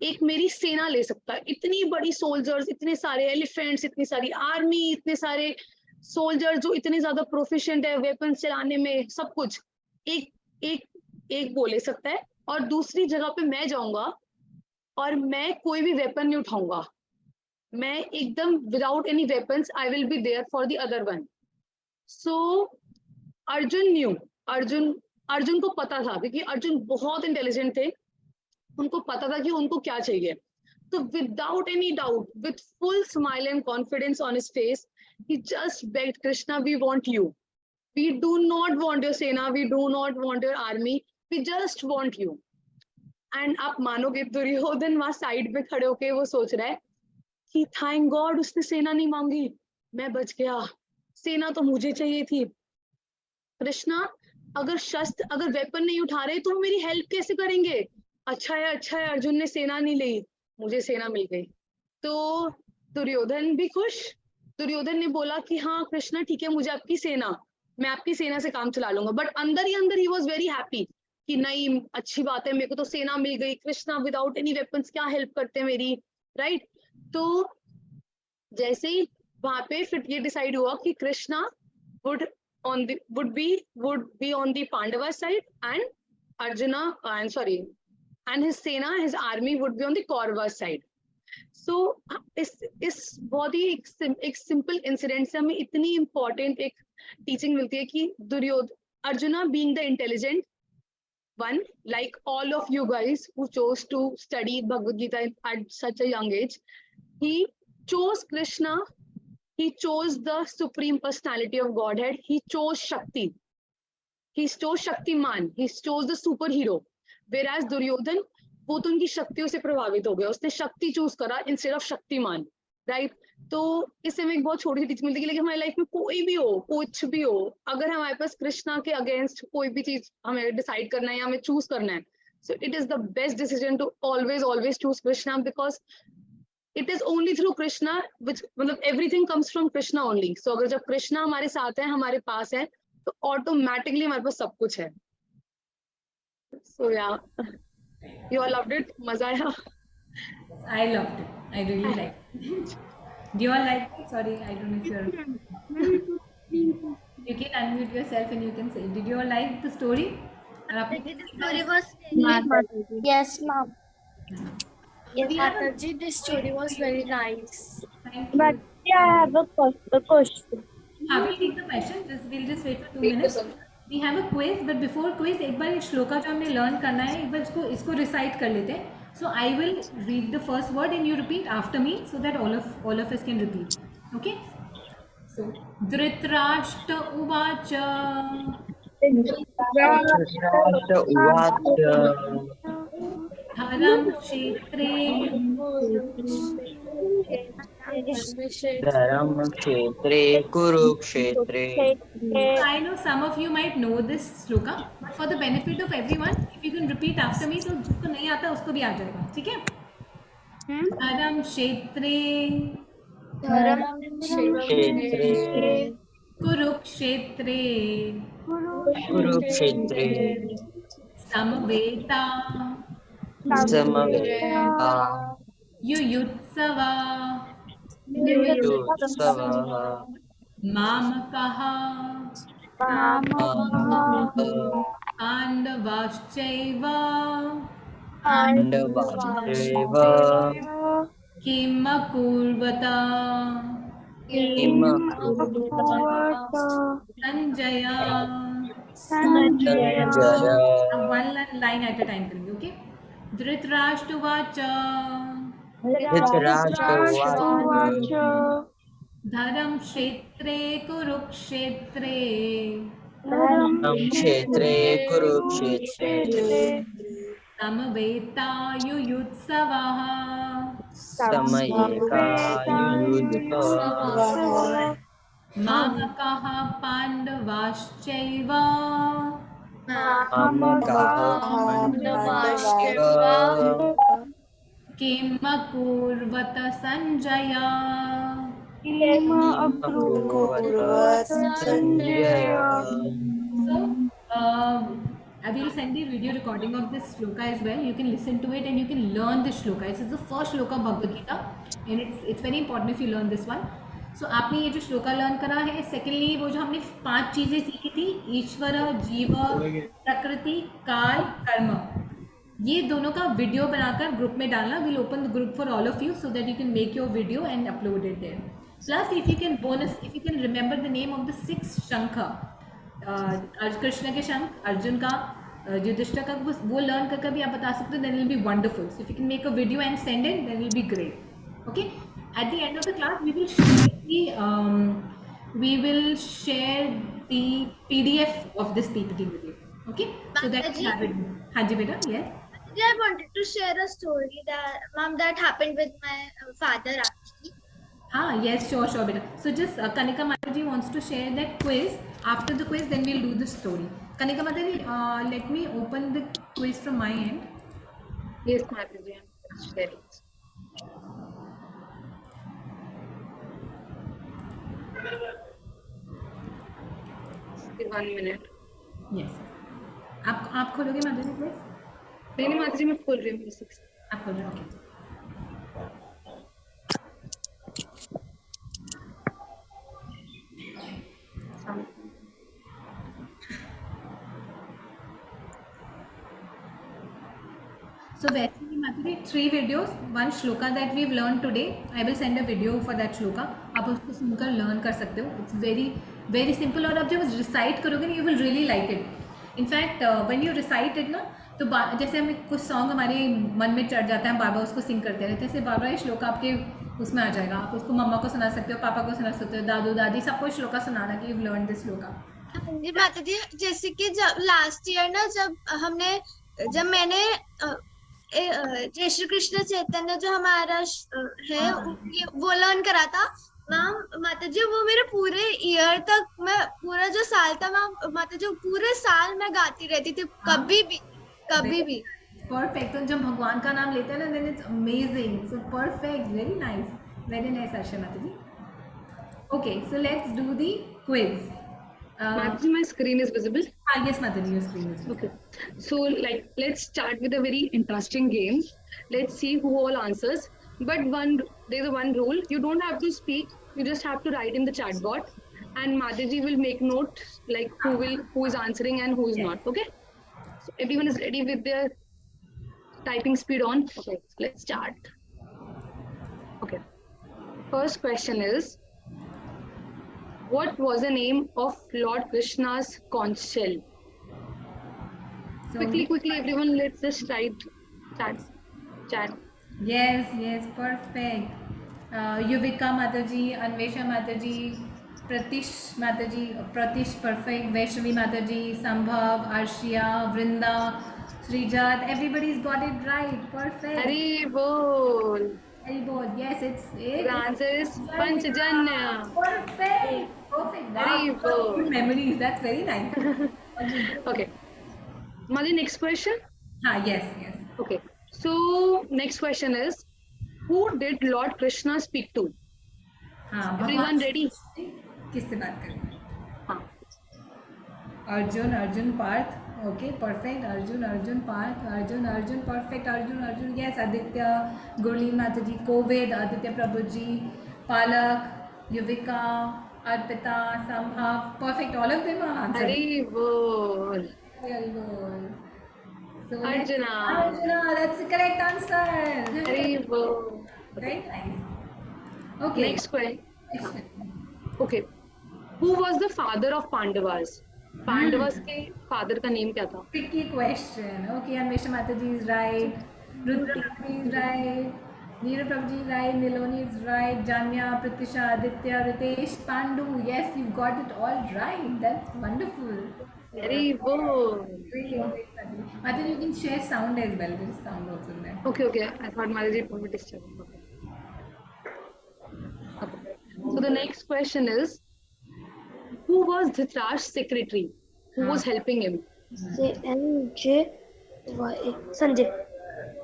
एक मेरी सेना ले सकता है, इतनी बड़ी सोल्जर्स, इतने सारे एलिफेंट्स, इतनी सारी आर्मी, इतने सारे सोल्जर जो इतने ज्यादा प्रोफिशिएंट है वेपन्स चलाने में, सब कुछ एक एक वो ले सकता है। और दूसरी जगह पे मैं जाऊंगा और मैं कोई भी वेपन नहीं उठाऊंगा, मैं एकदम without any weapons, I will be there for the other one. So Arjun को पता था, क्योंकि अर्जुन बहुत इंटेलिजेंट थे, उनको पता था कि उनको क्या चाहिए। तो without any doubt, with full smile and confidence on his face, he just begged Krishna, we want you, we do not want your सेना, we do not want your army, we just want you। And आप मानोगे दुर्योधन वहां side में खड़े होके वो सोच रहा है कि थैंक गॉड उसने सेना नहीं मांगी, मैं बच गया, सेना तो मुझे चाहिए थी। कृष्णा अगर वेपन नहीं उठा रहे तो मेरी हेल्प कैसे करेंगे? अच्छा है अर्जुन ने सेना नहीं ली, मुझे सेना मिल गई। तो दुर्योधन भी खुश, दुर्योधन ने बोला कि हाँ कृष्णा ठीक है, मुझे आपकी सेना, मैं आपकी सेना से काम चला लूंगा। बट अंदर ही अंदर ही वॉज वेरी हैप्पी कि नहीं अच्छी बात है, मेरे को तो सेना मिल गई, कृष्णा विदाउट एनी वेपन्स क्या हेल्प करते मेरी, राइट। तो जैसे ही वहां पे फिर ये डिसाइड हुआ कि Krishna would be on the Pandava side and Arjuna and his sena, his army would be on the Kaurava side। So इस बहुत ही एक सिंपल इंसिडेंट से हमें इतनी इंपॉर्टेंट एक टीचिंग मिलती है कि Arjuna being the intelligent one, like all of you guys who chose to study Bhagavad Gita at such a young age, he chose Krishna, he chose the supreme personality of Godhead, he chose Shakti, he chose Shaktiman, he chose the superhero, whereas Duryodhan वो तो उनकी शक्तियों से प्रभावित हो गया, उसने शक्ति चूज करा इंस्टेड ऑफ शक्तिमान, राइट। तो इससे हमें एक बहुत छोटी सी टीचिंग मिलती है कि हमारी लाइफ में कोई भी हो, कुछ भी हो, अगर हमारे पास कृष्णा के अगेंस्ट कोई भी चीज हमें डिसाइड करना है या हमें चूज करना है, so it is the best decision to always choose Krishna, because it is only through Krishna which, मतलब everything comes from Krishna only. So अगर जब कृष्णा हमारे साथ है, हमारे पास है, तो ऑटोमेटिकली हमारे पास सब कुछ है। सो या you all loved it, मजा आया? I loved it, I really liked it। Do you all like it? Sorry, I don't know if you can unmute yourself and you can say, did you all like the story? The story was Yes, ma'am. yes, Mataji, the story was very nice. Thank you। But yeah, I have a question. We'll take the question, we'll just wait for 2 minutes। We have a quiz, but before quiz एक बार ये श्लोका जो हमने learn करना है, एक बार इसको recite कर लेते हैं। So I will read the first word and you repeat after me so that all of us can repeat. Okay? So Dhritarashtra uvacha dharam kshetre कुरुक्षेत्रे। I know some of you might know this shloka, but for the benefit of everyone, if you can repeat after me, तो जिसको नहीं आता उसको भी आ जाएगा, ठीक है? धर्म क्षेत्रे कुरुक्षेत्रे समवेता युयुत्सवा मामकः पाण्डवाश्चैव किम् अकुर्वत Sanjaya. One line at a time करेंगे, ओके? धृतराष्ट्र उवाच धर्म क्षेत्रे कुरुक्षेत्रे क्षेत्रे कुरुक्षेत्रे समवेतायुयुत्सवः समयेकायुयुत्सवः मामकः पाण्डवाश्चैव किम् अकुर्वत Sanjay So, I will send the video recording of this shloka as well. You can listen to it and you can learn this shloka. This is the first shloka of Bhagavad Gita, and it's very important if you learn this one. So, आपने ये जो shloka learn करा है. Secondly, वो जो हमने 5 चीजें सीखी थी, ईश्वर, जीव, प्रकृति, काल, कर्म, ये दोनों का वीडियो बनाकर ग्रुप में डालना. We'll open the group for all of you so that you can make your video and upload it there. Plus, if you can remember the name of the 6 shankha, Krishna के शंख, अर्जुन का, युधिष्ठिर का, वो learn करके भी आप बता सकते हो. Then it will be wonderful. So if you can make a video and send it, then it will be great. Okay. At the end of the class, we will share the PDF of this PPT with you. Okay. So that you have it. हाँ जी बेटा. Yes. I wanted to share a story that happened with my father actually. Yes, sure, beta. So just Kanika Mataji wants to share that quiz. After the quiz, then we'll do the story. Kanika Mataji, let me open the quiz from my end. Yes, Mataji, I'm sharing. Give 1 minute. Yes. आप खोलोगे माताजी quiz? नहीं माताजी मैं खोल रही हूँ. आप खोल रहे हो? Okay. So basically, Mataji, 3 videos, 1 shloka that we've learned today. I will send a video for that shloka. आप उसको सुनकर learn कर सकते हो. It's very very simple. और आप जब recite करोगे ना, you will really like it. In fact, when you recite it ना, तो जैसे हमें कुछ song हमारे मन में चढ़ जाता है, हम बार बार उसको sing करते रहते हैं. ऐसे बार बार ये श्लोका आपके उसमें आ जाएगा. आप उसको मम्मा को सुना सकते हो, पापा को सुना सकते हो, दादू दादी सबको श्लोका सुनाना कि you've learned this श्लोका. जी माताजी, जैसे कि जब लास्ट ईयर ना जब मैंने जय श्री कृष्ण चैतन्य जो हमारा है वो लर्न करा था मैम माताजी, वो मेरे पूरे ईयर तक, मैं पूरा जो साल था मैम माताजी, पूरे साल मैं गाती रहती थी, कभी भी. परफेक्ट. तो जब भगवान का नाम लेते हैं ना, then it's amazing. So perfect, very nice Asha Mataji. Okay, so let's do the quiz. Mataji, my screen is visible. Yes, Mataji, your screen is visible. Okay. So, let's start with a very interesting game. Let's see who all answers. But there's one rule. You don't have to speak. You just have to write in the chat box. And Mataji will make note who is answering and who is not. Okay. So everyone is ready with their typing speed on. Okay. Let's start. Okay. First question is, what was the name of Lord Krishna's conch shell? So, quickly, everyone, let's just write chat. Yes, perfect. Yuvika Mataji, Anvesha Mataji, Pratish Mataji, Pratish, perfect. Vaishnavi Mataji, Sambhav, Arshia, Vrinda, Srijat, everybody's got it right. Perfect. Hari bol. Yes, it's it. The answer is Panchajanya. Perfect. Very good memories. That's very nice. Okay. Mali, next question? Yes. Okay. So, next question is, who did Lord Krishna speak to? Everyone ready? किससे बात करें? Arjun, Parth. Okay, perfect. Arjun, Parth. Arjun, perfect. Arjun. Yes, Aditya, Gurleen Mataji, Kovid, Aditya Prabhuji, Palak, Yuvika, Arpita, Sambhav. Perfect. All of them are answered. Hari bol. So Arjuna, that's the correct answer. Hari bol. Very nice. Okay. Next question. Okay. Who was the father of Pandavas? Pandavas के father का name क्या था? Tricky question. Okay, Anvesha Mataji is right. Rudra Mataji is right. Neera Prabhuji is right, Niloni is right, Janya, Pratisha, Aditya, Ritesh, Pandu. Yes, you've got it all right. That's wonderful. Very good. Great, great, Mataji. Mataji, you can share sound as well. There is sound also in there. Okay. I thought Mataji told me to step. Okay. So the next question is, who was Dhritarashtra's secretary? Who was helping him? Sanjay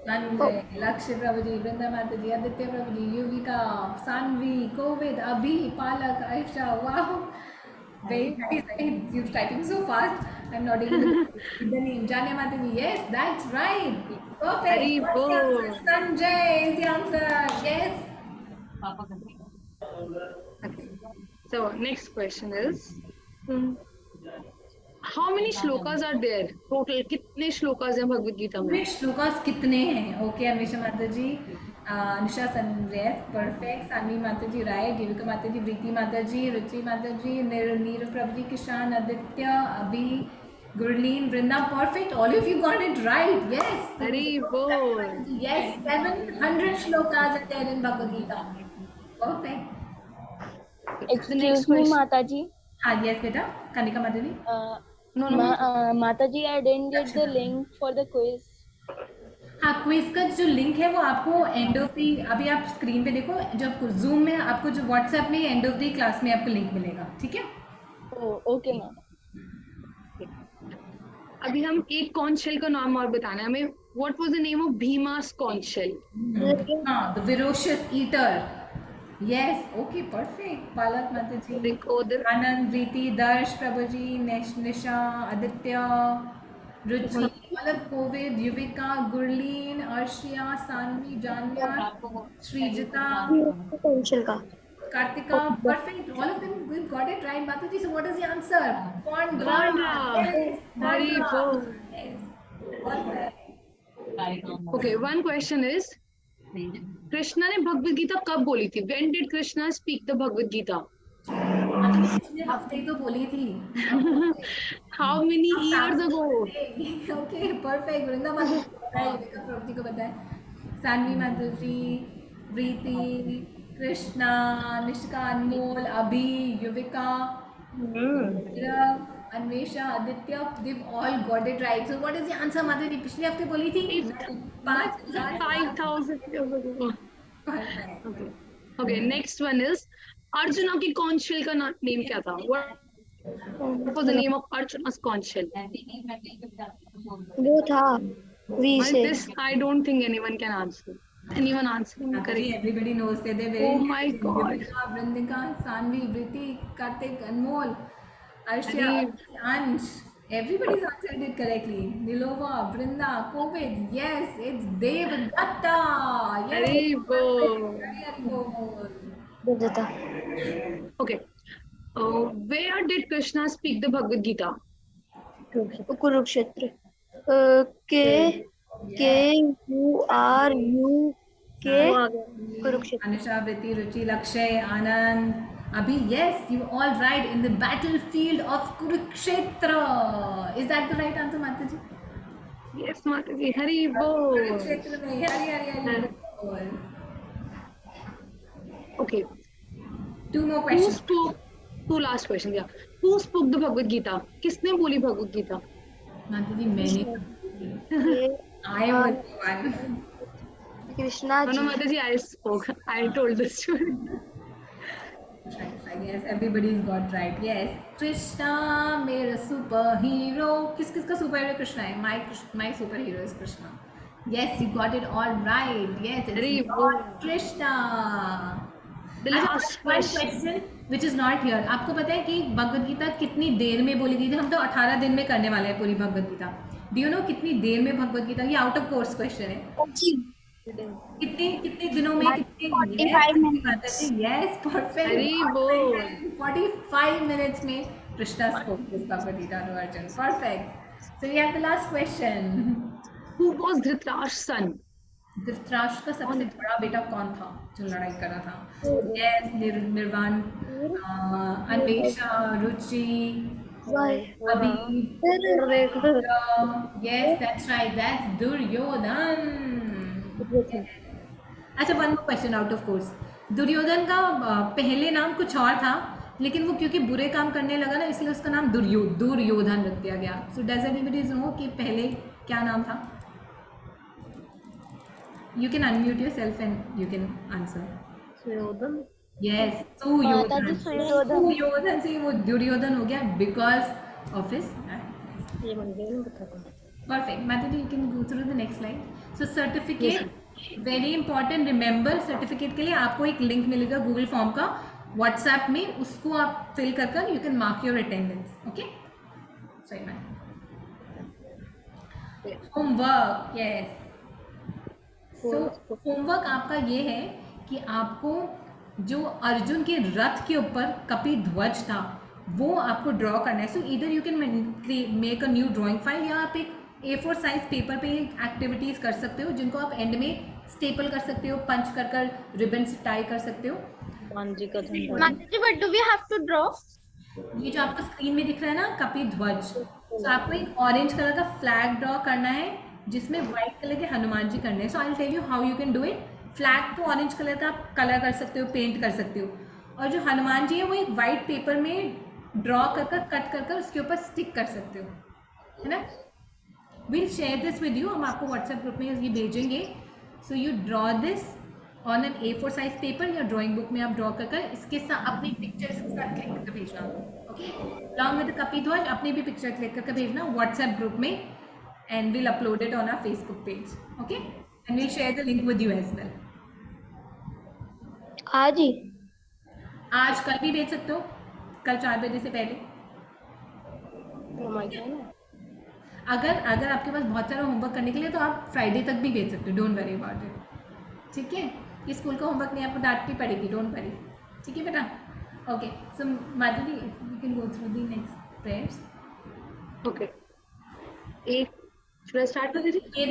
Sanjay, Lakshya Prabhuji, Vrinda Mataji, Aditya Prabhuji, Yuvika, Sanvi, Kovid, Abhi, Palak, Aisha. Wow. Very nice. You're typing so fast. I'm not able to read the name. Janya Mataji. Yes, that's right. Perfect. Very What's the good. answer? Sanjay is the answer. Yes. Okay. So next question is, how many shlokas are there? Total कितने श्लोकास हैं भगवद गीता में? श्लोकास कितने हैं? Okay, Anvesha माताजी, निशा Sanjay, perfect. Saanvi माताजी right, Devika माताजी, प्रीति माताजी, रुचि माताजी, नीरव प्रभुजी, किशान, आदित्य, अभी, Gurleen, Vrinda, perfect. All of you got it right. Yes. Very good. Yes, 700 shlokas are there in Bhagavad Gita. Perfect. Excuse me, Mataji. हाँ, yes, बेटा. Kanika Mataji. Mataji, I didn't get the link for the quiz. हाँ, quiz का जो link है वो आपको end of the, अभी आप स्क्रीन पे देखो, जब जूम में आपको जो व्हाट्सएप में एंड ऑफ दी क्लास में आपको लिंक मिलेगा, ठीक है? Okay ma'am. अभी हम एक कॉन्च शेल का नाम और बताना है हमें. What was the name of Bhima's conch shell? हाँ, the ferocious eater. Yes, okay, perfect. Palak Mataji, Anand, Riti, Darsh, Prabhuji, Nisha, Aditya, Ruchi, all of Kovid, Yuvika, Gurleen, Arshia, Sanvi, Janya, Srijita, Kartika, perfect. All of them, we've got it right. Mataji, so what is the answer? Pandra. Yes, Very good. Yes. Perfect. Okay, one question is, Krishna ने भगवद गीता कब बोली थी? When did Krishna speak the Bhagavad Gita? पिछले हफ्ते तो बोली थी. How many years ago? Okay, perfect. वृंदा माता प्रवृत्ति को बताए. सानवी माताजी, प्रीति, कृष्णा, निष्का, अनमोल, अभी, Yuvika, Nirav, Anvesha, Aditya, they've all got it right. So what is the answer, माताजी? पिछले हफ्ते बोली थी 5,000 years ago. Okay, next one is, arjuna की conch shell का नेम क्या था? What was the name of Arjuna's conch shell? वो था This I don't think anyone can answer. Anyone answering correct? Everybody knows that they're very. Oh my God. Vrindika, Sanvi, Vriti, Kartik, Anmol, Arshia, Ansh. Everybody's answered it correctly. Nilova, Vrinda, Kovid. Yes, it's Devdatta. Yes. Very good. Very good. Okay. Where did Krishna speak the Bhagavad Gita? Kurukshetra. Kurukshetra. Anisha, Vriti, Ruchi, Lakshay, Anand, Abhi. Yes, you all right, in the battlefield of Kurukshetra. Is that the right answer, Mataji? Yes, Mataji. Hari Bol. Kurukshetra mein. Hari bol. Okay. Two more questions. Two last questions. Yeah. Who spoke the Bhagavad Gita? किसने बोली Bhagavad Gita? Mataji, मैंने. I was the one. Krishna ji. No, Mataji, I spoke. I told the story. Yes, everybody's got right. Yes, Krishna, मेरा super hero. किसका super hero Krishna है? My super hero is Krishna. Yes, you got it all right. Yes, it's not Krishna. The last question which is not here. आपको पता है कि भगवद गीता कितनी देर में बोली गई थी? हम तो 18 दिन में करने वाले हैं पूरी Bhagavad Gita. Do you know कितनी देर में भगवद गीता? ये आउट ऑफ कोर्स क्वेश्चन है. कितने दिनों में? 45 minutes. Yes, perfect. Very good. 45 minutes में Krishna spoke this Bhagavad Gita to Arjun. Perfect. So we have the last question. Who was Dhritarashtra's son? Dhritarashtra का सबसे बड़ा बेटा कौन था जो लड़ाई कर रहा था? Yes, निर्वाण, अन्वेषा, रुचि, अभी. Yes, that's right. That's Duryodhan. अच्छा, one more question out of course. Duryodhan का पहले नाम कुछ और था, लेकिन वो क्योंकि बुरे काम करने लगा ना, इसलिए उसका नाम दुर्योधन रख दिया गया। सो डज एनीबडी नो कि पहले क्या नाम था? You can unmute yourself and you can answer. Suyodhana. Yes, माताजी सुयोधन। सुयोधन से वो दुर्योधन हो गया because of his ये मंदिर में बता था। perfect. Mataji, you can go through the next slide. So certificate very important. Remember, certificate के लिए आपको एक लिंक मिलेगा गूगल फॉर्म का व्हाट्सएप में, उसको आप फिल कर you can mark your attendance. Okay? Sorry, ma'am. Homework, yes. So homework आपका ये है कि आपको जो अर्जुन के रथ के ऊपर कपि ध्वज था वो आपको ड्रॉ करना है। सो इधर you can make a new drawing file, या आप एक A4 साइज पेपर पे एक्टिविटीज़ कर सकते हो जिनको आप एंड में स्टेपल कर सकते हो, पंच कर रिबन से टाई कर सकते हो। माताजी का झंडा। माताजी, what do we have to draw? ये जो आपको स्क्रीन में दिख रहा है ना, कपि ध्वज, तो आपको एक ऑरेंज कलर का फ्लैग ड्रॉ करना है जिसमें व्हाइट कलर के हनुमान जी करने हैं। So I will tell you how you can do it. Flag तो ऑरेंज कलर का आप कलर कर सकते हो, पेंट कर सकते हो, और जो हनुमान जी है वो एक वाइट पेपर में ड्रॉ कट कर उसके ऊपर स्टिक कर सकते हो, है ना। Will share this with you, हम आपको व्हाट्सएप ग्रुप में ये भेजेंगे। So you draw this on an A4 size paper या ड्राइंग बुक में आप ड्रॉ कर इसके साथ अपनी पिक्चर इसके साथ क्लिक करके भेजना। ओके, अलॉन्ग विद कपि ध्वज अपनी भी पिक्चर क्लिक करके भेजना व्हाट्सएप ग्रुप में, and we'll upload it on our Facebook page. Okay, and we'll share the link with you as well. आज ही? आज कल भी भेज सकते हो, कल 4 बजे से पहले। अगर आपके पास बहुत सारा होमवर्क करने के लिए तो आप फ्राइडे तक भी भेज सकते हो, डोंट वरी अबाउट इट। ठीक है, ये स्कूल का होमवर्क नहीं, आपको डांटनी पड़ेगी, डोंट वरी। ठीक है बेटा? Okay, so Madhuri, you can go through the next prayers. Okay, एक Should I start with it? ये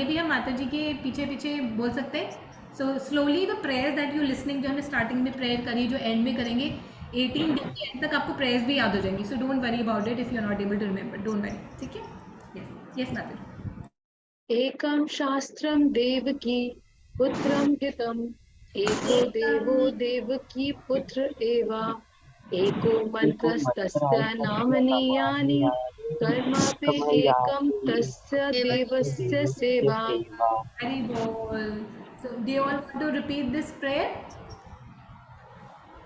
भी हम माता जी के पीछे बोल सकते हैं। So slowly the prayers that you listening, जो हमने स्टार्टिंग में प्रेयर करी, जो एंड में करेंगे 18 डे के एंड तक आपको प्रेयर्स भी याद हो जाएंगी। So don't worry about it if you are not able to remember, don't worry. ठीक है? यस माता जी। एकम शास्त्रम देवकी पुत्रम हितम, एको देवो देवकी पुत्र एवा, एको मंत्रस्तस्य नामनीयानि, कर्मापि एकम तस्य देवस्य सेवा। Very well. So do you all want to repeat this prayer?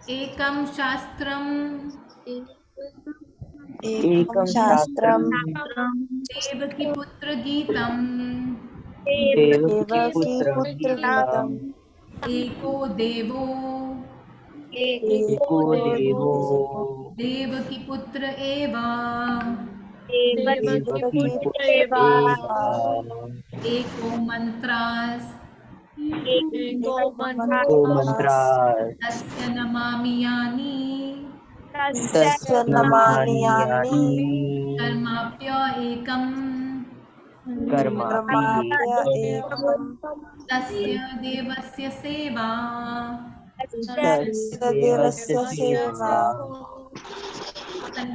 एकम शास्त्रम देवकी पुत्र गीतम, एको देवो देवकी पुत्र एवा, एको मंत्रास तस्य नमामि कर्माप्य एकम तस्य देवस्य सेवा।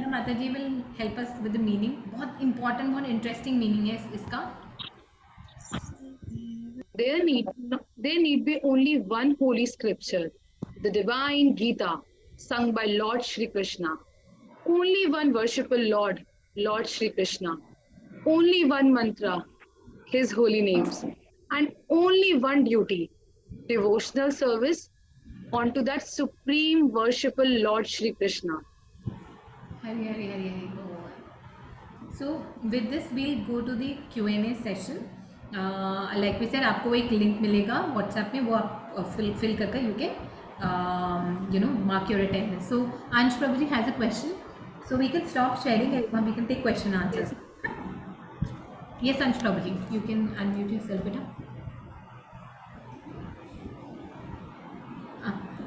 Mata ji will help us with the meaning. बहुत इंपॉर्टेंट, बहुत इंटरेस्टिंग मीनिंग है इसका। There need be only one holy scripture, the divine Gita, sung by Lord Shri Krishna. Only one worshipful Lord, Lord Shri Krishna. Only one mantra, his holy names, and only one duty, devotional service onto that supreme worshipful Lord Shri Krishna. Hari Hari Hari Hari Bol. So with this we'll go to the Q&A session. Like we said, आपको एक link मिलेगा WhatsApp में, वो आप fill करके you can mark your attendance. So Ansh Prabhuji has a question, so we can stop sharing and we can take question answers. Yes, Ansh Prabhuji, you can unmute yourself, बेटा।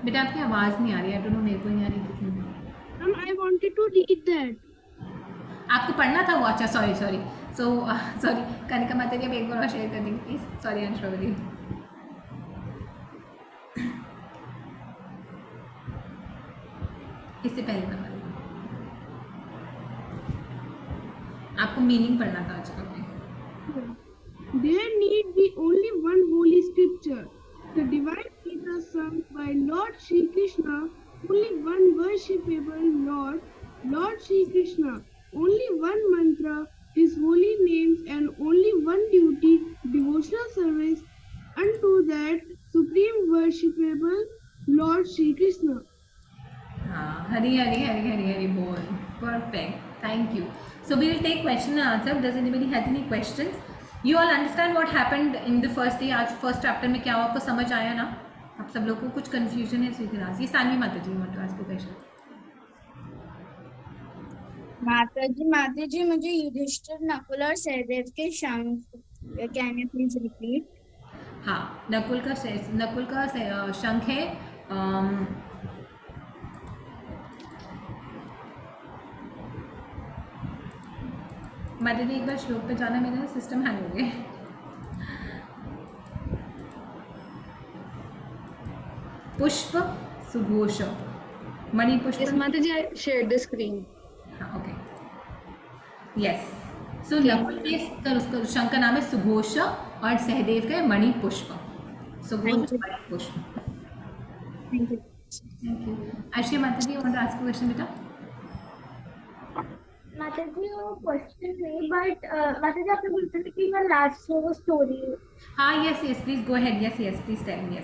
बेटा आपकी आवाज़ नहीं आ रही है, आई डोंट नो, मेरे को नहीं आ रही किसी में। I wanted to read that. आपको पढ़ना था वो? अच्छा, सॉरी सॉरी कनिका माता जी, अब एक बार और शेयर कर देंगे प्लीज। सॉरी अंश जी। इससे पहले नंबर आपको मीनिंग पढ़ना था। अच्छा, okay. There need be only one holy scripture, The divine Gita sung by Lord Shri Krishna, only one worshipable Lord, Lord Shri Krishna, only one mantra, His holy names, and only one duty, devotional service unto that supreme worshipable Lord Shri Krishna. Hari Hari Hari Hari Hari Bol. Perfect. Thank you. So we will take question and answer. Does anybody has any questions? You all understand what happened in the first day? आज first chapter में क्या हुआ आपको समझ आया ना? आप सब लोग को कुछ confusion है so you can ask. ये सानवी माता जी want to ask a question. माता जी मुझे युधिष्ठिर नकुल और सहदेव के शंख कैन यू प्लीज रिपीट? हाँ, नकुल का शंख है माता जी एक बार श्लोक पे जाना, मेरा सिस्टम हैंग हो गया. पुष्प सुघोष मणि पुष्प. Yes, Mataji, I shared the screen. हाँ, ओके. यस. सो नकुल के उसका शंख का नाम है सुघोष और सहदेव का है मणि पुष्प. सुघोष मणि पुष्प. Thank you. Thank you. Asia Mata ji, want to ask question बेटा? माता जी वो क्वेश्चन नहीं, बट माता जी आपने बोलते थे कि मैं लास्ट वो स्टोरी. हाँ, yes please go ahead. Yes please tell me.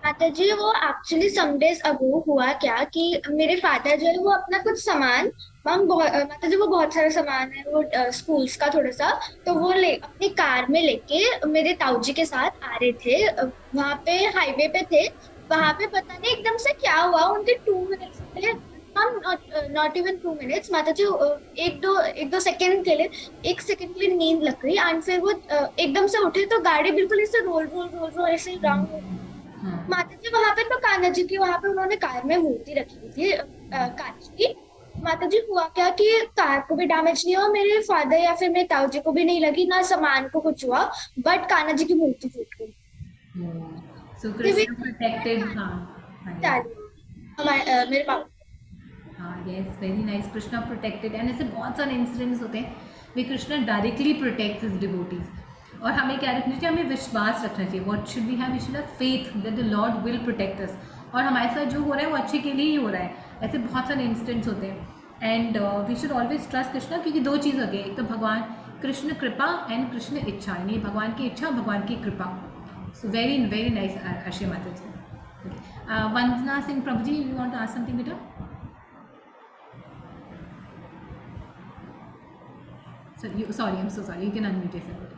माता जी वो एक्चुअली सम डेज अगो हुआ क्या कि मेरे फादर जो है वो अपना कुछ सामान, माता जी वो बहुत सारा सामान है वो स्कूल्स का थोड़ा सा, तो वो अपनी कार में लेके मेरे ताऊजी के साथ आ रहे थे. वहाँ पे हाईवे पे थे. वहाँ पे पता नहीं एकदम से क्या हुआ, उनके 2 मिनट्स के लिए, नॉट इवन 2 मिनट्स माता जी, एक दो सेकंड के लिए, 1 सेकंड के लिए नींद लग गई. एंड फिर वो एकदम से उठे तो गाड़ी बिल्कुल ऐसे रोल ऐसे राउंड. माता जी वहाँ पे तो कान्हा जी की वहाँ पे उन्होंने कार में मूर्ति रखी हुई थी कांच की. माता जी हुआ क्या कि कार को भी डैमेज नहीं हुआ, मेरे फादर या फिर मेरे ताऊ जी को भी नहीं लगी, ना सामान को कुछ हुआ, बट कान्हा जी की मूर्ति फूट गई. So Krishna protected. मेरे पापा. हाँ, yes, very nice. Krishna protected. And ऐसे बहुत सारे इंसिडेंट्स होते हैं वे Krishna directly protects his devotees. और हमें क्या रखना चाहिए? हमें विश्वास रखना चाहिए. What should we have? We should have faith that the Lord will protect us. और हमारे साथ जो हो रहा है वो अच्छे के लिए ही हो रहा है. ऐसे बहुत सारे इंसिडेंट्स होते हैं. And we should always trust Krishna, क्योंकि 2 चीज़ होती है, एक तो भगवान कृष्ण कृपा एंड कृष्ण इच्छा, यानी भगवान की इच्छा, भगवान की कृपा. So very very nice Asiya Mata ji. Vandana Singh Prabhu ji, you want to ask something बेटा? Sorry, I'm so sorry. You can unmute yourself.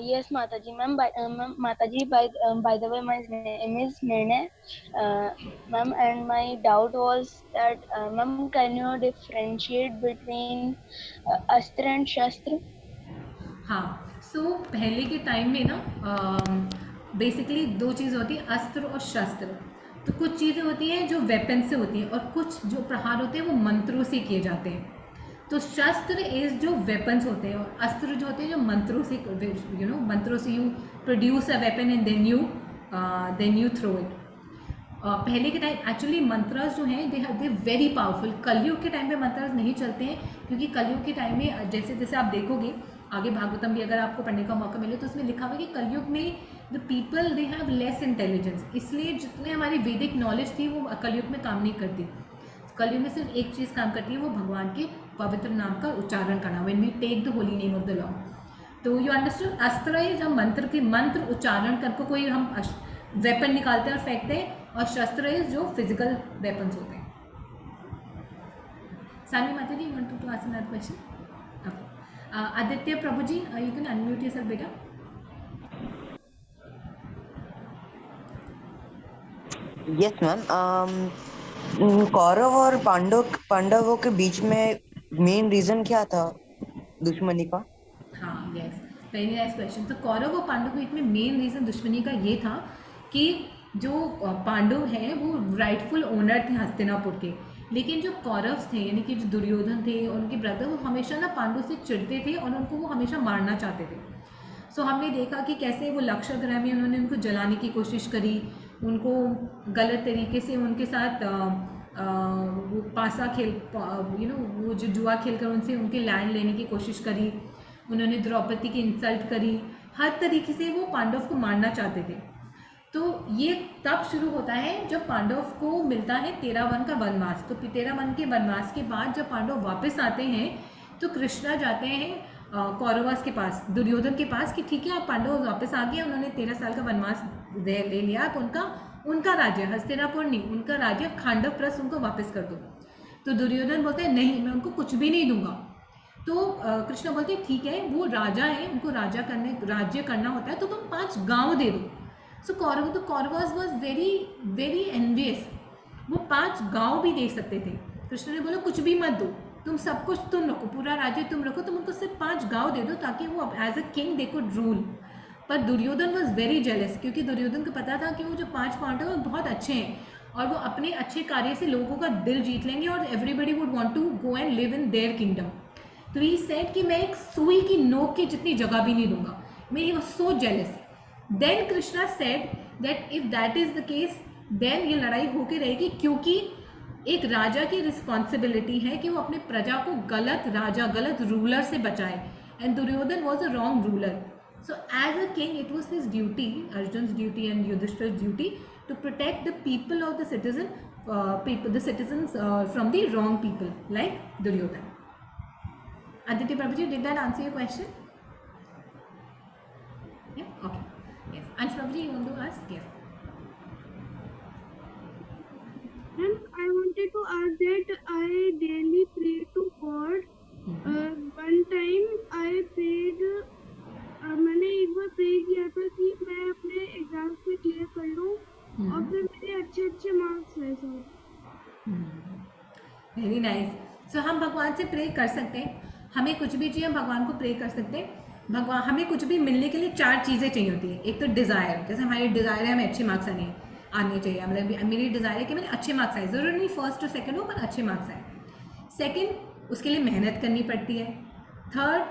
Yes, Mataji. Ma'am, Mataji, by the way, my name is Nirnay. Ma'am, and my doubt was that, ma'am, can you differentiate between अस्त्र and शस्त्र? हाँ, so पहले के time में ना basically 2 चीज़ होती है, अस्त्र और शस्त्र. तो कुछ चीज़ें होती हैं जो वेपन से होती हैं और कुछ जो प्रहार होते हैं वो मंत्रों से किए जाते हैं. तो शस्त्र इज जो वेपन्स होते हैं और अस्त्र जो होते हैं जो मंत्रों से, मंत्रों से you produce a weapon and then you throw it. पहले के टाइम एक्चुअली मंत्रस जो हैं दे वेरी पावरफुल. कलयुग के टाइम पे मंत्रस नहीं चलते हैं, क्योंकि कलयुग के टाइम में जैसे जैसे आप देखोगे आगे भागवतम भी अगर आपको पढ़ने का मौका मिले तो उसमें लिखा हुआ है कि कलयुग में the people they have less intelligence. इसलिए जितने हमारी वैदिक नॉलेज थी वो कलयुग में काम नहीं करती. कलयुग में सिर्फ एक चीज़ काम करती है, वो भगवान के पवित्र नाम का उच्चारण करना. When we take the holy name of the lord. तो यू अंडरस्टूड. अस्त्र है जब मंत्र उच्चारण करके कोई हम वेपन निकालते हैं और फेंकते हैं, और शस्त्र है जो फिजिकल वेपन्स होते हैं. Sani Mata ji, want to ask another question? Aditya Prabhu ji, you can unmute yourself बेटा. Yes ma'am. कौरव और पांडवों के बीच में मेन रीजन क्या था दुश्मनी का? हाँ, यस, वेरी नाइस क्वेश्चन. तो कौरव और पांडव के बीच में मेन रीजन दुश्मनी का ये था कि जो पांडव हैं वो राइटफुल ओनर थे हस्तिनापुर के, लेकिन जो कौरव थे यानी कि जो दुर्योधन थे और उनके ब्रदर, वो हमेशा ना पांडव से चिढ़ते थे और उनको वो हमेशा मारना चाहते थे. सो हमने देखा कि कैसे वो लक्ष्य ग्रह में उन्होंने उनको जलाने की कोशिश करी, उनको गलत तरीके से उनके साथ वो पासा खेल वो जो जुआ खेलकर उनसे उनके लैंड लेने की कोशिश करी. उन्होंने द्रौपदी की इंसल्ट करी. हर तरीके से वो पांडव को मारना चाहते थे. तो ये तब शुरू होता है जब पांडव को मिलता है 13 वन का वनवास। तो 13 वन के वनवास के बाद जब पांडव वापस आते हैं तो कृष्णा जाते हैं कौरवास के पास, दुर्योधन के पास, कि ठीक है आप पांडव वापस आ गए, उन्होंने 13 साल का वनवास ले लिया, आप उनका राज्य हस्तिनापुर नहीं, उनका राज्य खांडव प्रस्थ उनको वापस कर दो। तो दुर्योधन बोलते हैं नहीं, मैं उनको कुछ भी नहीं दूंगा। तो कृष्ण बोलते हैं ठीक है, वो राजा है, उनको राज्य करना होता है, तो तुम 5 गांव दे दो। सो Kauravas was very very envious, वो 5 गांव भी दे सकते थे। कृष्ण ने बोला कुछ भी मत दो, तुम सब कुछ तुम रखो, पूरा राज्य तुम रखो, तुम उनको सिर्फ 5 गांव दे दो ताकि वो as a king they could rule. पर दुर्योधन वॉज वेरी जेलस, क्योंकि दुर्योधन को पता था कि वो जो 5 पांडव हैं बहुत अच्छे हैं और वो अपने अच्छे कार्य से लोगों का दिल जीत लेंगे और everybody would want to go and live in their kingdom. तो ही सेड कि मैं एक सुई की नोक की जितनी जगह भी नहीं दूंगा। मैं he was so jealous. Then Krishna said that if that is the case then ये लड़ाई होके रहेगी, क्योंकि एक राजा की रिस्पॉन्सिबिलिटी है कि वो अपने प्रजा को गलत रूलर से बचाए, and Duryodhan was a wrong ruler. So as a king, it was his duty, Arjun's duty and Yudhishthira's duty, to protect the people of the citizens from the wrong people, like Duryodhana. Aditya Prabhuji, did that answer your question? Yeah. Okay. Yes. Ansh Prabhuji, you want to ask? Yes. And I wanted to ask that I daily pray to God. One time I prayed. मैंने एक बार pray किया था कि मैं अपने exams में clear कर लूँ और फिर मेरे अच्छे मार्क्स आए सब। Very nice. सो हम भगवान से प्रे कर सकते हैं, हमें कुछ भी चाहिए हम भगवान को प्रे कर सकते हैं। भगवान हमें कुछ भी मिलने के लिए 4 चीज़ें चाहिए होती है। एक तो डिज़ायर, जैसे हमारी डिज़ायर है हमें अच्छे मार्क्स आने चाहिए, मतलब मेरी डिज़ायर है कि मैंने अच्छे मार्क्स आए, ज़रूर नहीं फर्स्ट और सेकंड हो पर अच्छे मार्क्स आए। सेकंड, उसके लिए मेहनत करनी पड़ती है। थर्ड,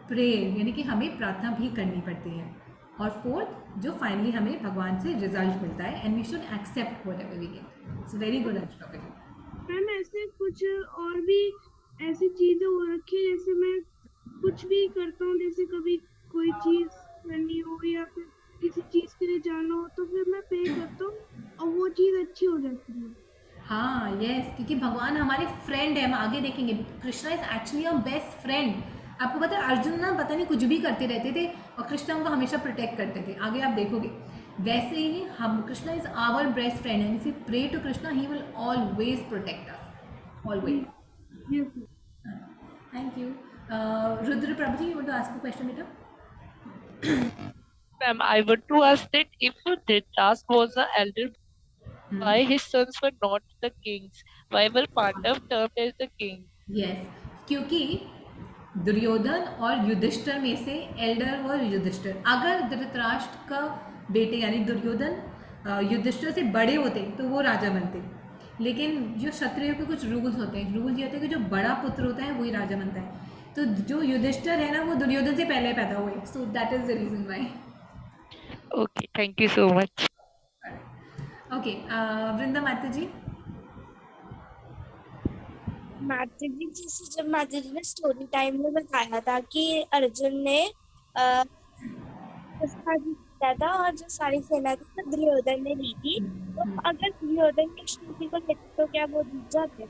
प्रेयर, यानी कि हमें प्रार्थना भी करनी पड़ती है। और फोर्थ, जो फाइनली हमें भगवान से रिजल्ट मिलता है, and we should accept whatever we get. It's very good topic. Ma'am ऐसे कुछ और भी ऐसी चीजें हो रखी है, जैसे मैं कुछ भी करता हूँ, जैसे कभी कोई चीज करनी हो या फिर किसी चीज के लिए जाना हो तो फिर मैं प्रे करता हूँ और वो चीज अच्छी हो जाती है। हाँ यस, क्योंकि भगवान हमारे फ्रेंड है। हम आगे देखेंगे Krishna is actually a best friend. आपको पता है अर्जुन ना पता नहीं कुछ भी करते रहते थे और कृष्णा उनको हमेशा प्रोटेक्ट करते थे, आगे आप देखोगे। वैसे ही हम, Krishna is our best friend and if you pray to Krishna he will always protect us, always. Thank you. Rudra Prabhu ji, you want to ask a question बेटा? Ma'am, I want to ask that if Dhritarashtra was the elder, why his sons were not the kings? Why were Pandav termed as the king? Yes, क्योंकि दुर्योधन और युधिष्ठिर में से Elder और युधिष्ठिर, अगर धृतराष्ट्र का बेटे यानी दुर्योधन युधिष्ठिर से बड़े होते तो वो राजा बनते, लेकिन जो क्षत्रियों के कुछ रूल्स होते हैं, रूल ये होते हैं कि जो बड़ा पुत्र होता है वही राजा बनता है। तो जो युधिष्ठिर है ना वो दुर्योधन से पहले पैदा हुए, so that is the reason why. Okay, thank you so much. Okay, Vrinda माता जी। माता जी, जैसे जब माता जी ने स्टोरी टाइम में बताया था कि अर्जुन ने किया था और जो सारी सेना थी तो दुर्योधन ने ली थी, तो अगर दुर्योधन कृष्ण जी को लेते तो क्या वो जीत जाते?